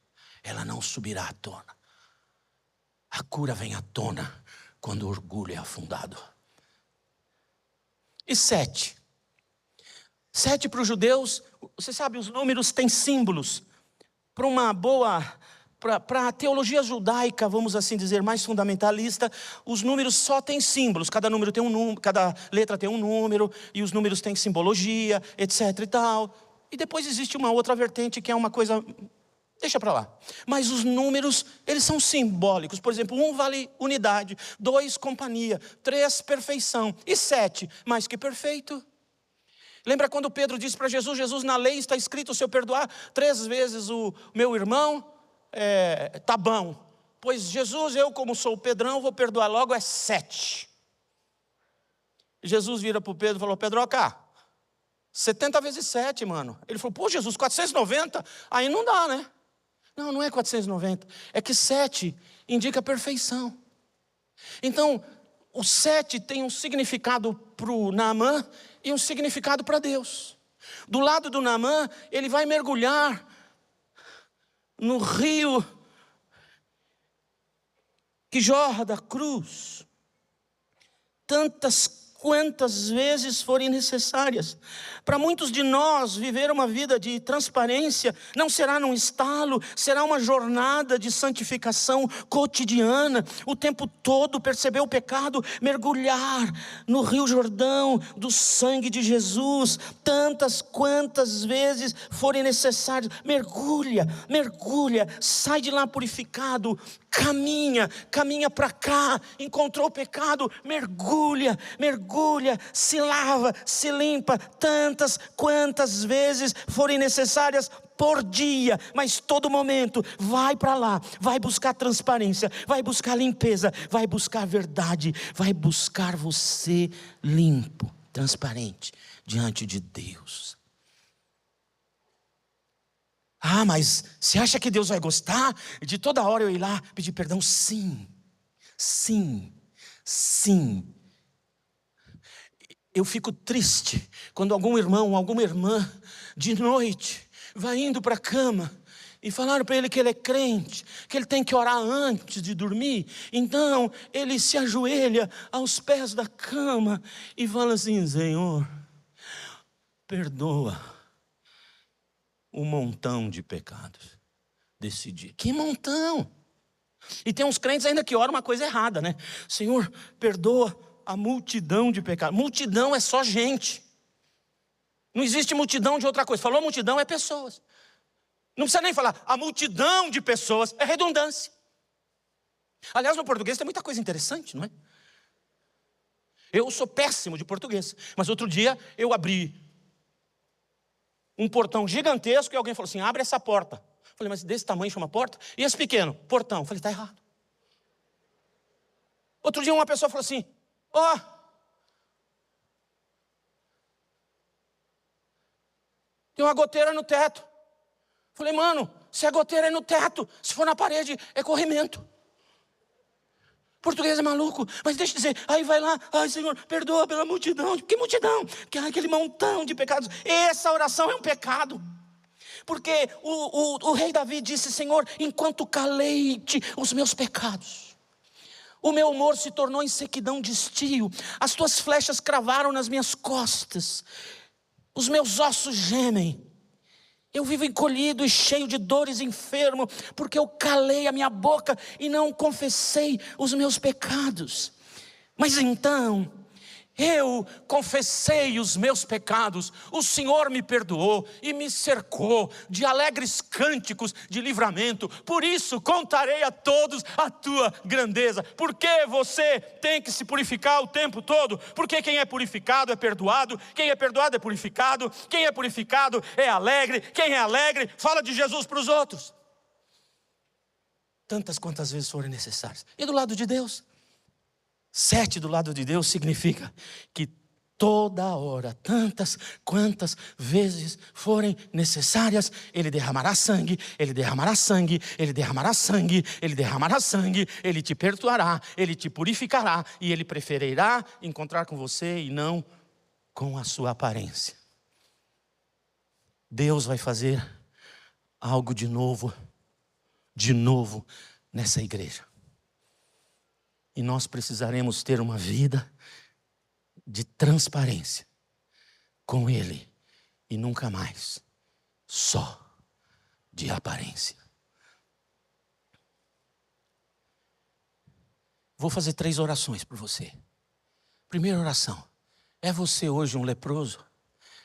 Ela não subirá à tona. A cura vem à tona quando o orgulho é afundado. E 7. 7 para os judeus, você sabe, os números têm símbolos. Para uma boa, para a teologia judaica, vamos assim dizer, mais fundamentalista, os números só têm símbolos. Cada número tem um número, cada letra tem um número, e os números têm simbologia, etc e tal. E depois existe uma outra vertente que é uma coisa, deixa para lá. Mas os números, eles são simbólicos. Por exemplo, 1 vale unidade, 2 companhia, 3 perfeição e 7 mais que perfeito. Lembra quando Pedro disse para Jesus: Jesus, na lei está escrito, se eu perdoar 3 vezes o meu irmão, tá bom. Pois Jesus, eu como sou o Pedrão, vou perdoar logo 7. Jesus vira para o Pedro e falou: Pedroca, 70 vezes 7, mano. Ele falou: pô, Jesus, 490? Aí não dá, né? Não, não é 490. É que 7 indica perfeição. Então, o 7 tem um significado para o Naamã e um significado para Deus. Do lado do Naamã, ele vai mergulhar no rio que jorra da cruz, tantas quantas vezes forem necessárias. Para muitos de nós, viver uma vida de transparência não será num estalo, será uma jornada de santificação cotidiana, o tempo todo perceber o pecado, mergulhar no Rio Jordão do sangue de Jesus, tantas quantas vezes forem necessárias. Mergulha, sai de lá purificado, caminha para cá, encontrou o pecado, mergulha, se lava, se limpa, tantas quantas vezes forem necessárias por dia, mas todo momento, vai para lá, vai buscar transparência, vai buscar limpeza, vai buscar verdade, vai buscar você limpo, transparente, diante de Deus. Ah, mas você acha que Deus vai gostar de toda hora eu ir lá pedir perdão? Sim. Eu fico triste quando algum irmão, alguma irmã, de noite, vai indo para a cama e falaram para ele que ele é crente, que ele tem que orar antes de dormir. Então, ele se ajoelha aos pés da cama e fala assim: Senhor, perdoa o montão de pecados desse dia. Que montão! E tem uns crentes ainda que oram uma coisa errada, né? Senhor, perdoa a multidão de pecados. Multidão é só gente. Não existe multidão de outra coisa. Falou multidão, é pessoas. Não precisa nem falar a multidão de pessoas, é redundância. Aliás, no português tem muita coisa interessante, não é? Eu sou péssimo de português, mas outro dia eu abri um portão gigantesco e alguém falou assim: abre essa porta. Eu falei: mas desse tamanho chama porta? E esse pequeno? Portão. Eu falei: está errado. Outro dia uma pessoa falou assim: ó, tem uma goteira no teto. Eu falei: mano, se a goteira é no teto, se for na parede, é corrimento. Português é maluco, mas deixa eu dizer, aí vai lá: ai, Senhor, perdoa pela multidão. Que multidão? Que aquele montão de pecados. Essa oração é um pecado. Porque o rei Davi disse: Senhor, enquanto calei-te os meus pecados, o meu humor se tornou em sequidão de estio, as tuas flechas cravaram nas minhas costas, os meus ossos gemem. Eu vivo encolhido e cheio de dores, enfermo, porque eu calei a minha boca e não confessei os meus pecados. Mas então, eu confessei os meus pecados, o Senhor me perdoou e me cercou de alegres cânticos de livramento. Por isso contarei a todos a tua grandeza. Porque você tem que se purificar o tempo todo? Porque quem é purificado é perdoado, quem é perdoado é purificado, quem é purificado é alegre, quem é alegre fala de Jesus para os outros. Tantas quantas vezes forem necessárias. E do lado de Deus? 7 do lado de Deus significa que toda hora, tantas quantas vezes forem necessárias, Ele derramará sangue, Ele derramará sangue, Ele derramará sangue, Ele derramará sangue, Ele te perdoará, Ele te purificará e Ele preferirá encontrar com você e não com a sua aparência. Deus vai fazer algo de novo nessa igreja. E nós precisaremos ter uma vida de transparência com Ele e nunca mais só de aparência. Vou fazer 3 orações por você. Primeira oração: é você hoje um leproso?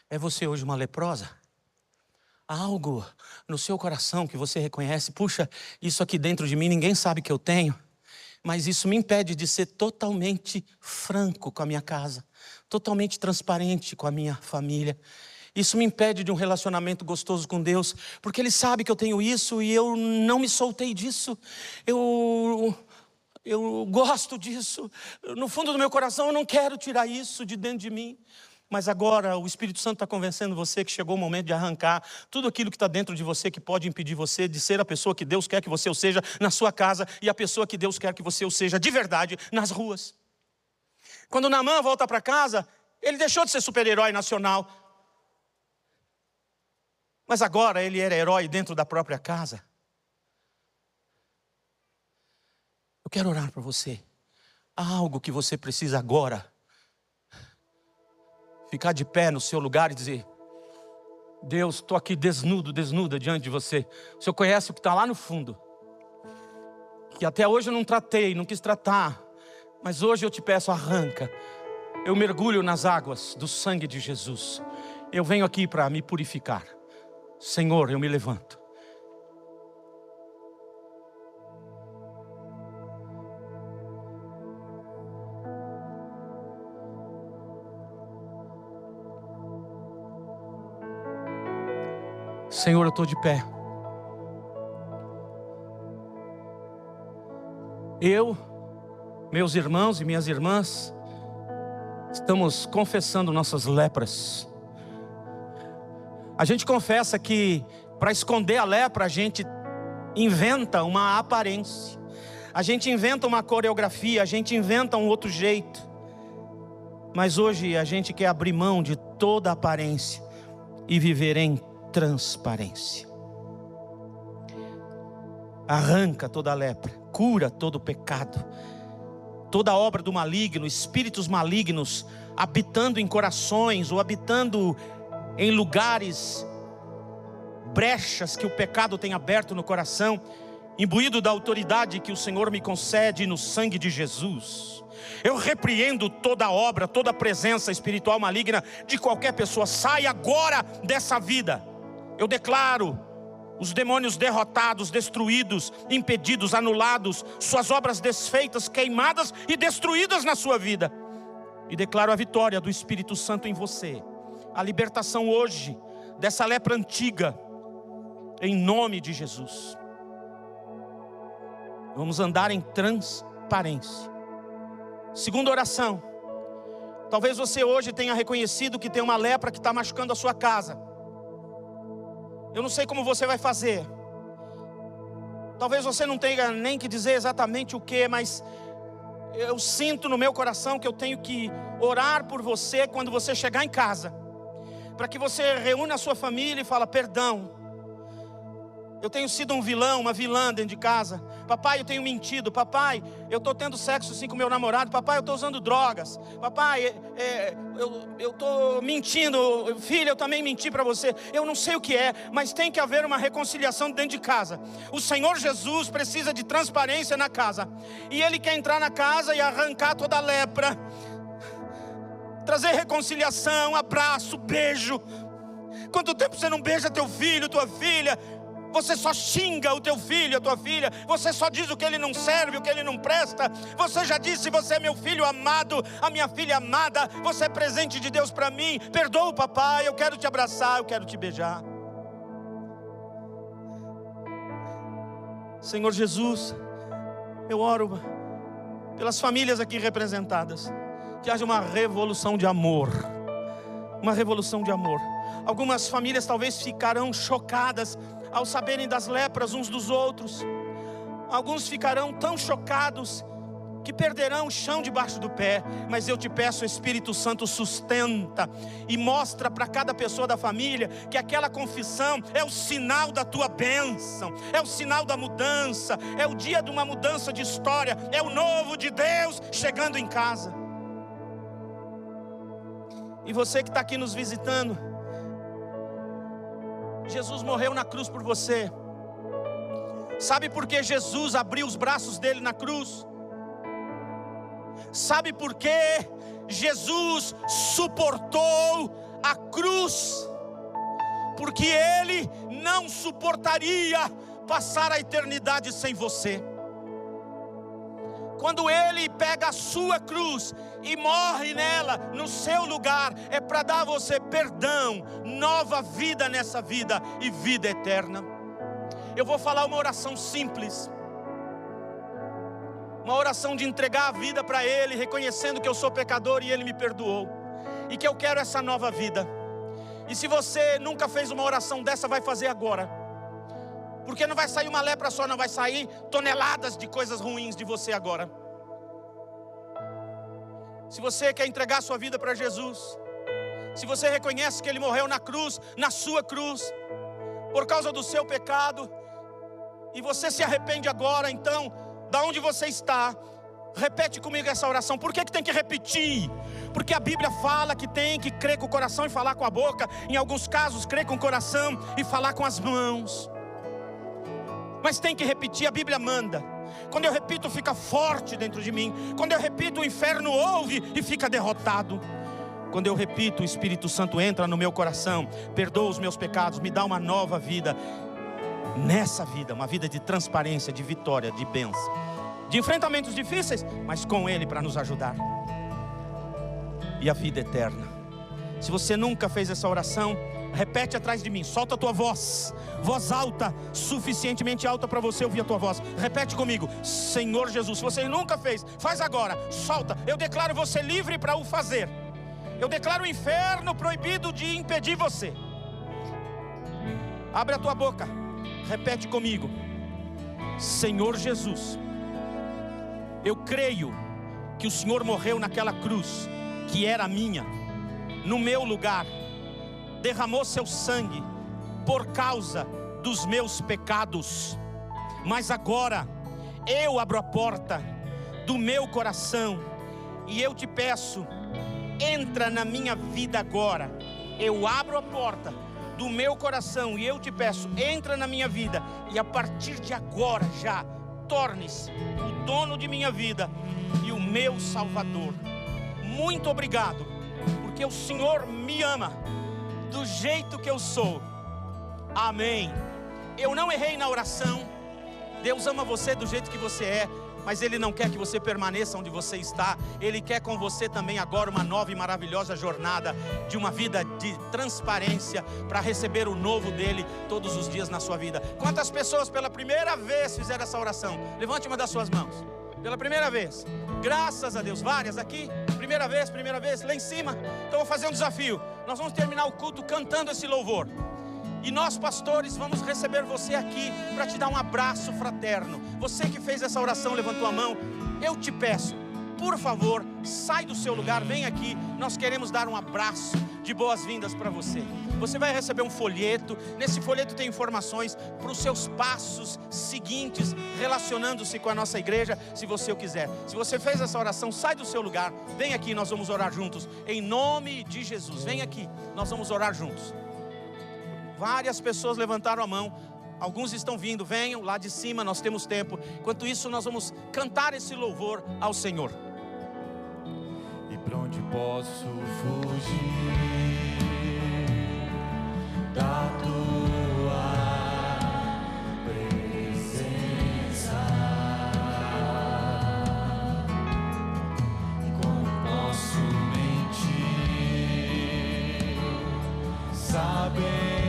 É você hoje uma leprosa? Há algo no seu coração que você reconhece: puxa, isso aqui dentro de mim ninguém sabe que eu tenho, mas isso me impede de ser totalmente franco com a minha casa, totalmente transparente com a minha família. Isso me impede de um relacionamento gostoso com Deus, porque Ele sabe que eu tenho isso e eu não me soltei disso. Eu Eu gosto disso. No fundo do meu coração eu não quero tirar isso de dentro de mim. Mas agora o Espírito Santo está convencendo você que chegou o momento de arrancar tudo aquilo que está dentro de você que pode impedir você de ser a pessoa que Deus quer que você o seja na sua casa e a pessoa que Deus quer que você o seja de verdade nas ruas. Quando Naamã volta para casa, ele deixou de ser super-herói nacional. Mas agora ele era herói dentro da própria casa. Eu quero orar para você. Há algo que você precisa agora. Ficar de pé no seu lugar e dizer: Deus, estou aqui desnudo, desnuda diante de você. O Senhor conhece o que está lá no fundo, que até hoje eu não tratei, não quis tratar. Mas hoje eu te peço, arranca. Eu mergulho nas águas do sangue de Jesus. Eu venho aqui para me purificar. Senhor, eu me levanto. Senhor, eu estou de pé. Eu, meus irmãos e minhas irmãs, estamos confessando nossas lepras. A gente confessa que para esconder a lepra a gente inventa uma aparência. A gente inventa uma coreografia, a gente inventa um outro jeito. Mas hoje a gente quer abrir mão de toda a aparência e viver em transparência. Arranca toda a lepra, cura todo o pecado, toda a obra do maligno, espíritos malignos habitando em corações ou habitando em lugares, brechas que o pecado tem aberto no coração, imbuído da autoridade que o Senhor me concede no sangue de Jesus. Eu repreendo toda obra, toda presença espiritual maligna de qualquer pessoa. Sai agora dessa vida. Eu declaro os demônios derrotados, destruídos, impedidos, anulados, suas obras desfeitas, queimadas e destruídas na sua vida. E declaro a vitória do Espírito Santo em você. A libertação hoje dessa lepra antiga, em nome de Jesus. Vamos andar em transparência. Segunda oração. Talvez você hoje tenha reconhecido que tem uma lepra que está machucando a sua casa. Eu não sei como você vai fazer. Talvez você não tenha nem que dizer exatamente o que, mas eu sinto no meu coração que eu tenho que orar por você quando você chegar em casa, para que você reúna a sua família e fala: perdão, eu tenho sido um vilão, uma vilã dentro de casa. Papai, eu tenho mentido. Papai, eu estou tendo sexo assim com meu namorado. Papai, eu estou usando drogas. Papai, eu estou mentindo. Filha, eu também menti para você. Eu não sei o que é, mas tem que haver uma reconciliação dentro de casa. O Senhor Jesus precisa de transparência na casa. E Ele quer entrar na casa e arrancar toda a lepra. Trazer reconciliação, abraço, beijo. Quanto tempo você não beija teu filho, tua filha? Você só xinga o teu filho, a tua filha. Você só diz o que ele não serve, o que ele não presta. Você já disse: você é meu filho amado, a minha filha amada. Você é presente de Deus para mim. Perdoa o papai, eu quero te abraçar, eu quero te beijar. Senhor Jesus, eu oro pelas famílias aqui representadas. Que haja uma revolução de amor. Uma revolução de amor. Algumas famílias talvez ficarão chocadas ao saberem das lepras uns dos outros. Alguns ficarão tão chocados que perderão o chão debaixo do pé. Mas eu te peço, Espírito Santo, sustenta e mostra para cada pessoa da família que aquela confissão é o sinal da tua bênção, é o sinal da mudança, é o dia de uma mudança de história, é o novo de Deus chegando em casa. E você que está aqui nos visitando, Jesus morreu na cruz por você. Sabe por que Jesus abriu os braços dele na cruz? Sabe por que Jesus suportou a cruz? Porque Ele não suportaria passar a eternidade sem você. Quando Ele pega a sua cruz e morre nela, no seu lugar, é para dar a você perdão, nova vida nessa vida e vida eterna. Eu vou falar uma oração simples. Uma oração de entregar a vida para Ele, reconhecendo que eu sou pecador e Ele me perdoou, e que eu quero essa nova vida. E se você nunca fez uma oração dessa, vai fazer agora. Porque não vai sair uma lepra só, não vai sair toneladas de coisas ruins de você agora. Se você quer entregar a sua vida para Jesus, se você reconhece que Ele morreu na cruz, na sua cruz, por causa do seu pecado, e você se arrepende agora, então, da onde você está, repete comigo essa oração. Por que tem que repetir? Porque a Bíblia fala que tem que crer com o coração e falar com a boca. Em alguns casos, crer com o coração e falar com as mãos. Mas tem que repetir, a Bíblia manda. Quando eu repito, fica forte dentro de mim. Quando eu repito, o inferno ouve e fica derrotado. Quando eu repito, o Espírito Santo entra no meu coração, perdoa os meus pecados, me dá uma nova vida. Nessa vida, uma vida de transparência, de vitória, de bênção, de enfrentamentos difíceis, mas com Ele para nos ajudar. E a vida eterna. Se você nunca fez essa oração, repete atrás de mim, solta a tua voz, voz alta, suficientemente alta para você ouvir a tua voz. Repete comigo: Senhor Jesus. Se você nunca fez, faz agora, solta. Eu declaro você livre para o fazer. Eu declaro o inferno proibido de impedir você. Abre a tua boca, repete comigo: Senhor Jesus, eu creio que o Senhor morreu naquela cruz, que era minha, no meu lugar, derramou seu sangue por causa dos meus pecados. Mas agora eu abro a porta do meu coração e eu te peço, entra na minha vida agora. Eu abro a porta do meu coração e eu te peço, entra na minha vida, e a partir de agora já torne-se o dono de minha vida e o meu Salvador. Muito obrigado, porque o Senhor me ama do jeito que eu sou. Amém. Eu não errei na oração. Deus ama você do jeito que você é, mas Ele não quer que você permaneça onde você está. Ele quer com você também agora uma nova e maravilhosa jornada de uma vida de transparência, para receber o novo dEle todos os dias na sua vida. Quantas pessoas pela primeira vez fizeram essa oração? Levante uma das suas mãos. Pela primeira vez. Graças a Deus. Várias aqui. Primeira vez, lá em cima. Então vou fazer um desafio. Nós vamos terminar o culto cantando esse louvor. E nós, pastores, vamos receber você aqui para te dar um abraço fraterno. Você que fez essa oração, levantou a mão. Eu te peço, por favor, sai do seu lugar, vem aqui. Nós queremos dar um abraço de boas-vindas para você. Você vai receber um folheto. Nesse folheto tem informações para os seus passos seguintes, relacionando-se com a nossa igreja, se você o quiser. Se você fez essa oração, sai do seu lugar, vem aqui, nós vamos orar juntos, em nome de Jesus. Vem aqui, nós vamos orar juntos. Várias pessoas levantaram a mão. Alguns estão vindo, venham lá de cima, nós temos tempo. Enquanto isso, nós vamos cantar esse louvor ao Senhor. E para onde posso fugir da tua presença? E como posso mentir, sabendo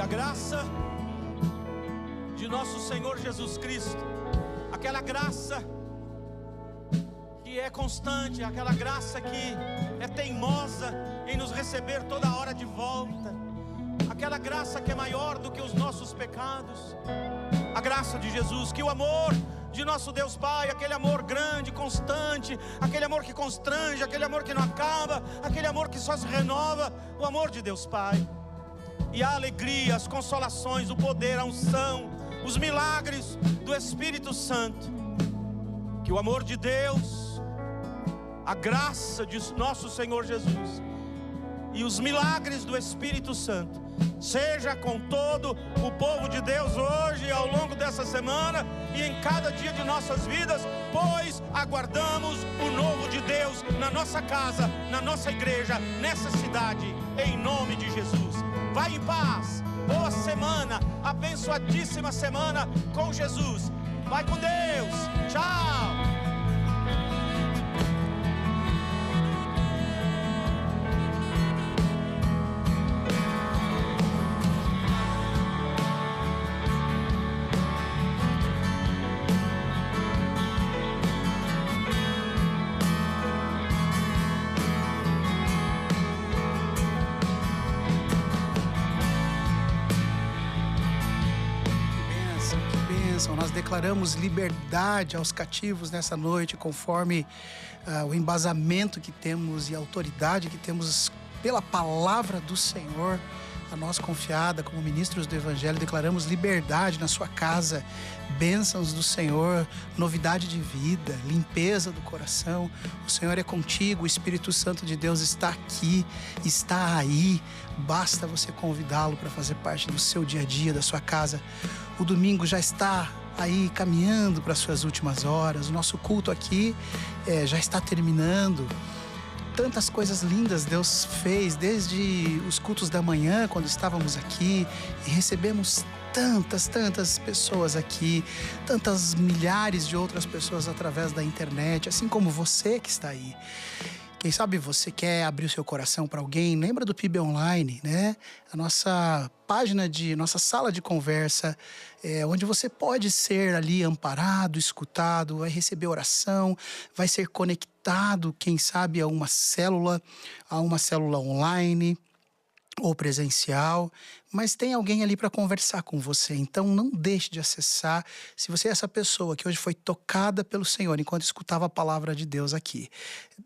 graça de nosso Senhor Jesus Cristo, aquela graça que é constante, aquela graça que é teimosa em nos receber toda hora de volta, aquela graça que é maior do que os nossos pecados, a graça de Jesus, que o amor de nosso Deus Pai, aquele amor grande, constante, aquele amor que constrange, aquele amor que não acaba, aquele amor que só se renova, o amor de Deus Pai, e a alegria, as consolações, o poder, a unção, os milagres do Espírito Santo, que o amor de Deus, a graça de nosso Senhor Jesus e os milagres do Espírito Santo seja com todo o povo de Deus hoje, ao longo dessa semana e em cada dia de nossas vidas, pois aguardamos o novo de Deus na nossa casa, na nossa igreja, nessa cidade, em nome de Jesus. Vai em paz, boa semana, abençoadíssima semana com Jesus. Vai com Deus, tchau. Nós declaramos liberdade aos cativos nessa noite, conforme o embasamento que temos e a autoridade que temos pela palavra do Senhor, a nós confiada como ministros do Evangelho. Declaramos liberdade na sua casa, bênçãos do Senhor, novidade de vida, limpeza do coração. O Senhor é contigo, o Espírito Santo de Deus está aqui, está aí. Basta você convidá-lo para fazer parte do seu dia a dia, da sua casa. O domingo já está aí caminhando para as suas últimas horas. O nosso culto aqui já está terminando. Tantas coisas lindas Deus fez, desde os cultos da manhã, quando estávamos aqui, e recebemos tantas pessoas aqui, tantas milhares de outras pessoas através da internet, assim como você que está aí. Quem sabe você quer abrir o seu coração para alguém? Lembra do PIB Online, né? A nossa página nossa sala de conversa, onde você pode ser ali amparado, escutado, vai receber oração, vai ser conectado, quem sabe, a uma célula online ou presencial, mas tem alguém ali para conversar com você. Então não deixe de acessar. Se você é essa pessoa que hoje foi tocada pelo Senhor enquanto escutava a palavra de Deus aqui,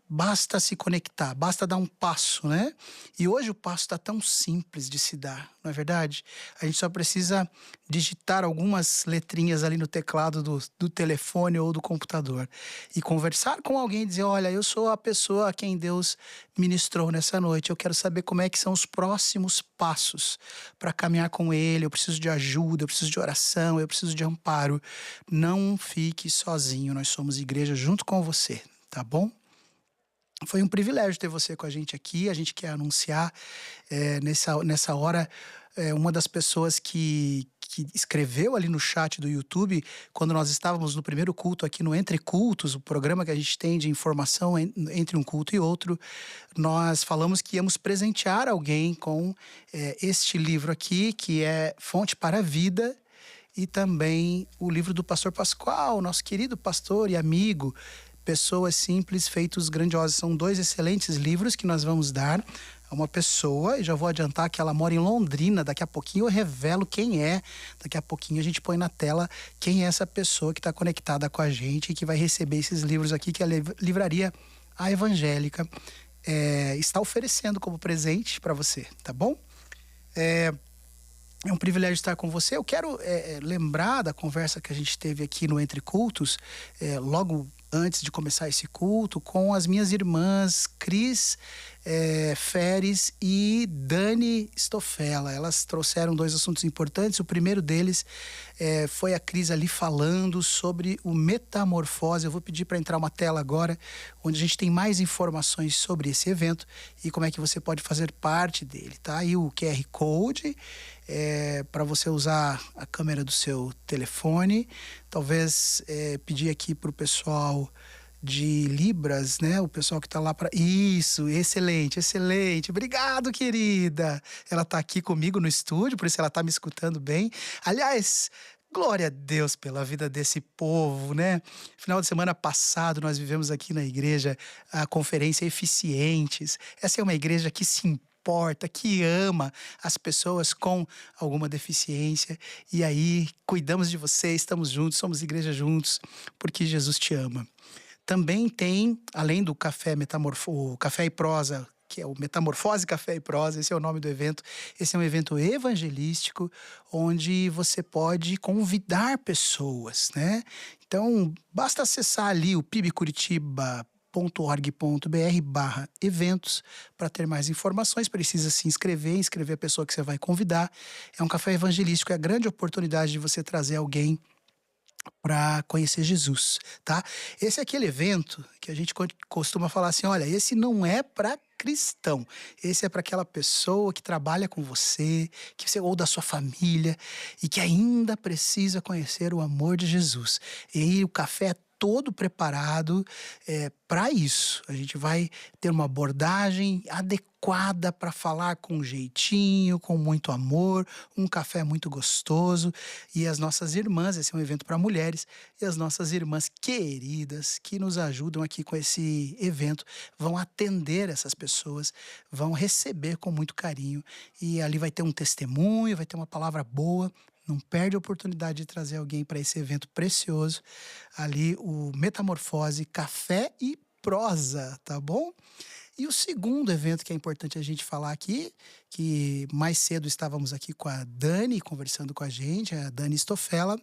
basta se conectar, basta dar um passo, né? E hoje o passo está tão simples de se dar, não é verdade? A gente só precisa digitar algumas letrinhas ali no teclado do telefone ou do computador e conversar com alguém e dizer: olha, eu sou a pessoa a quem Deus ministrou nessa noite, eu quero saber como é que são os próximos passos para caminhar com Ele, eu preciso de ajuda, eu preciso de oração, eu preciso de amparo. Não fique sozinho, nós somos igreja junto com você, tá bom? Foi um privilégio ter você com a gente aqui. A gente quer anunciar nessa hora uma das pessoas que escreveu ali no chat do YouTube, quando nós estávamos no primeiro culto aqui no Entre Cultos, o programa que a gente tem de informação entre um culto e outro. Nós falamos que íamos presentear alguém com este livro aqui, que é Fonte para a Vida, e também o livro do pastor Pascoal, nosso querido pastor e amigo, Pessoas Simples, Feitos Grandiosos. São 2 excelentes livros que nós vamos dar a uma pessoa, e já vou adiantar que ela mora em Londrina. Daqui a pouquinho eu revelo quem é, daqui a pouquinho a gente põe na tela quem é essa pessoa que está conectada com a gente e que vai receber esses livros aqui, que a livraria A Evangélica está oferecendo como presente para você, tá bom? É um privilégio estar com você. Eu quero lembrar da conversa que a gente teve aqui no Entre Cultos, logo antes de começar esse culto, com as minhas irmãs Cris Feres e Dani Stofela. Elas trouxeram 2 assuntos importantes. O primeiro deles foi a Cris ali falando sobre o Metamorfose. Eu vou pedir para entrar uma tela agora, onde a gente tem mais informações sobre esse evento e como é que você pode fazer parte dele. Tá aí o QR Code para você usar a câmera do seu telefone. Talvez pedir aqui para o pessoal de Libras, né? O pessoal que tá lá para... Isso, excelente, excelente. Obrigado, querida. Ela tá aqui comigo no estúdio, por isso ela tá me escutando bem. Aliás, glória a Deus pela vida desse povo, né? Final de semana passado, nós vivemos aqui na igreja a conferência Eficientes. Essa é uma igreja que se importa, que ama as pessoas com alguma deficiência. E aí, cuidamos de vocês, estamos juntos, somos igreja juntos, porque Jesus te ama. Também tem, além do Café Café e Prosa, que é o Metamorfose Café e Prosa, esse é o nome do evento. Esse é um evento evangelístico, onde você pode convidar pessoas, né? Então, basta acessar ali o pibcuritiba.org.br/eventos para ter mais informações. Precisa se inscrever a pessoa que você vai convidar. É um café evangelístico, é a grande oportunidade de você trazer alguém para conhecer Jesus, tá? Esse é aquele evento que a gente costuma falar assim, olha, esse não é para cristão, esse é para aquela pessoa que trabalha com você, ou da sua família, e que ainda precisa conhecer o amor de Jesus. E aí o café é todo preparado para isso. A gente vai ter uma abordagem adequada para falar com jeitinho, com muito amor, um café muito gostoso. E as nossas irmãs, esse é um evento para mulheres, e as nossas irmãs queridas que nos ajudam aqui com esse evento vão atender essas pessoas, vão receber com muito carinho. E ali vai ter um testemunho, vai ter uma palavra boa. Não perde a oportunidade de trazer alguém para esse evento precioso. Ali, o Metamorfose Café e Prosa, tá bom? E o segundo evento que é importante a gente falar aqui, que mais cedo estávamos aqui com a Dani, conversando com a gente, a Dani Stofela,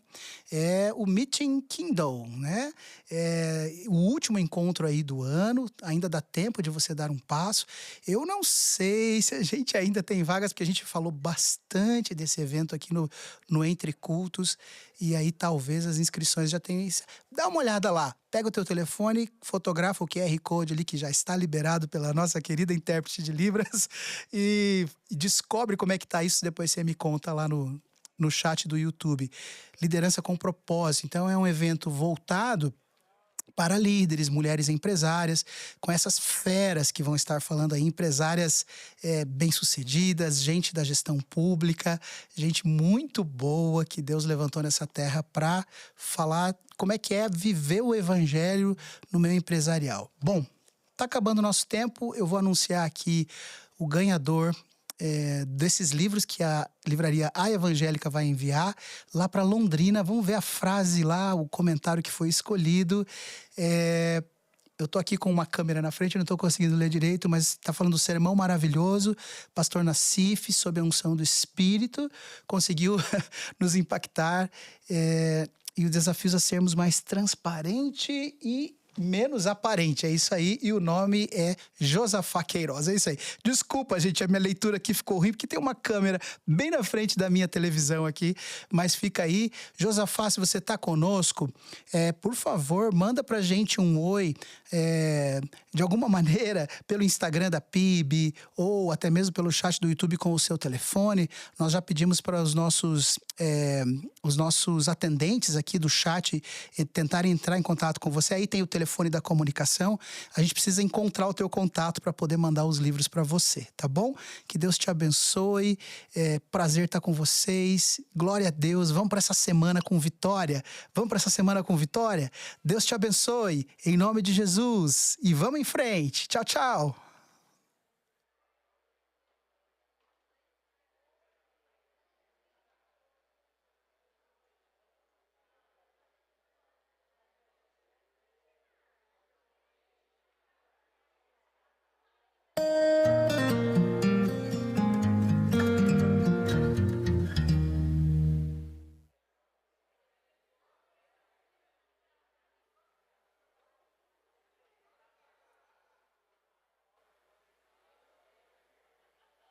é o Meeting Kindle, né? É o último encontro aí do ano, ainda dá tempo de você dar um passo. Eu não sei se a gente ainda tem vagas, porque a gente falou bastante desse evento aqui no Entre Cultos, e aí talvez as inscrições já tenham... Dá uma olhada lá, pega o teu telefone, fotografa o QR Code ali, que já está liberado pela nossa querida intérprete de Libras, e descobre como é que tá isso, depois você me conta lá no chat do YouTube. Liderança com propósito. Então é um evento voltado para líderes, mulheres empresárias, com essas feras que vão estar falando aí, empresárias bem-sucedidas, gente da gestão pública, gente muito boa que Deus levantou nessa terra para falar como é que é viver o evangelho no meio empresarial. Bom, tá acabando o nosso tempo, eu vou anunciar aqui o ganhador desses livros que a livraria A Evangélica vai enviar lá para Londrina. Vamos ver a frase lá, o comentário que foi escolhido. Eu tô aqui com uma câmera na frente, não tô conseguindo ler direito, mas tá falando do sermão maravilhoso. Pastor Nassif, sob a unção do Espírito, conseguiu nos impactar. E os desafios a sermos mais transparente e menos aparente, é isso aí, e o nome é Josafá Queiroz, é isso aí. Desculpa, gente, a minha leitura aqui ficou ruim, porque tem uma câmera bem na frente da minha televisão aqui, mas fica aí. Josafá, se você tá conosco, por favor, manda pra gente um oi, de alguma maneira, pelo Instagram da PIB, ou até mesmo pelo chat do YouTube com o seu telefone. Nós já pedimos para os nossos atendentes aqui do chat tentarem entrar em contato com você. Aí tem o telefone da comunicação. A gente precisa encontrar o teu contato para poder mandar os livros para você, tá bom? Que Deus te abençoe. Prazer estar com vocês. Glória a Deus. Vamos para essa semana com vitória. Deus te abençoe. Em nome de Jesus. E vamos em frente. Tchau, tchau.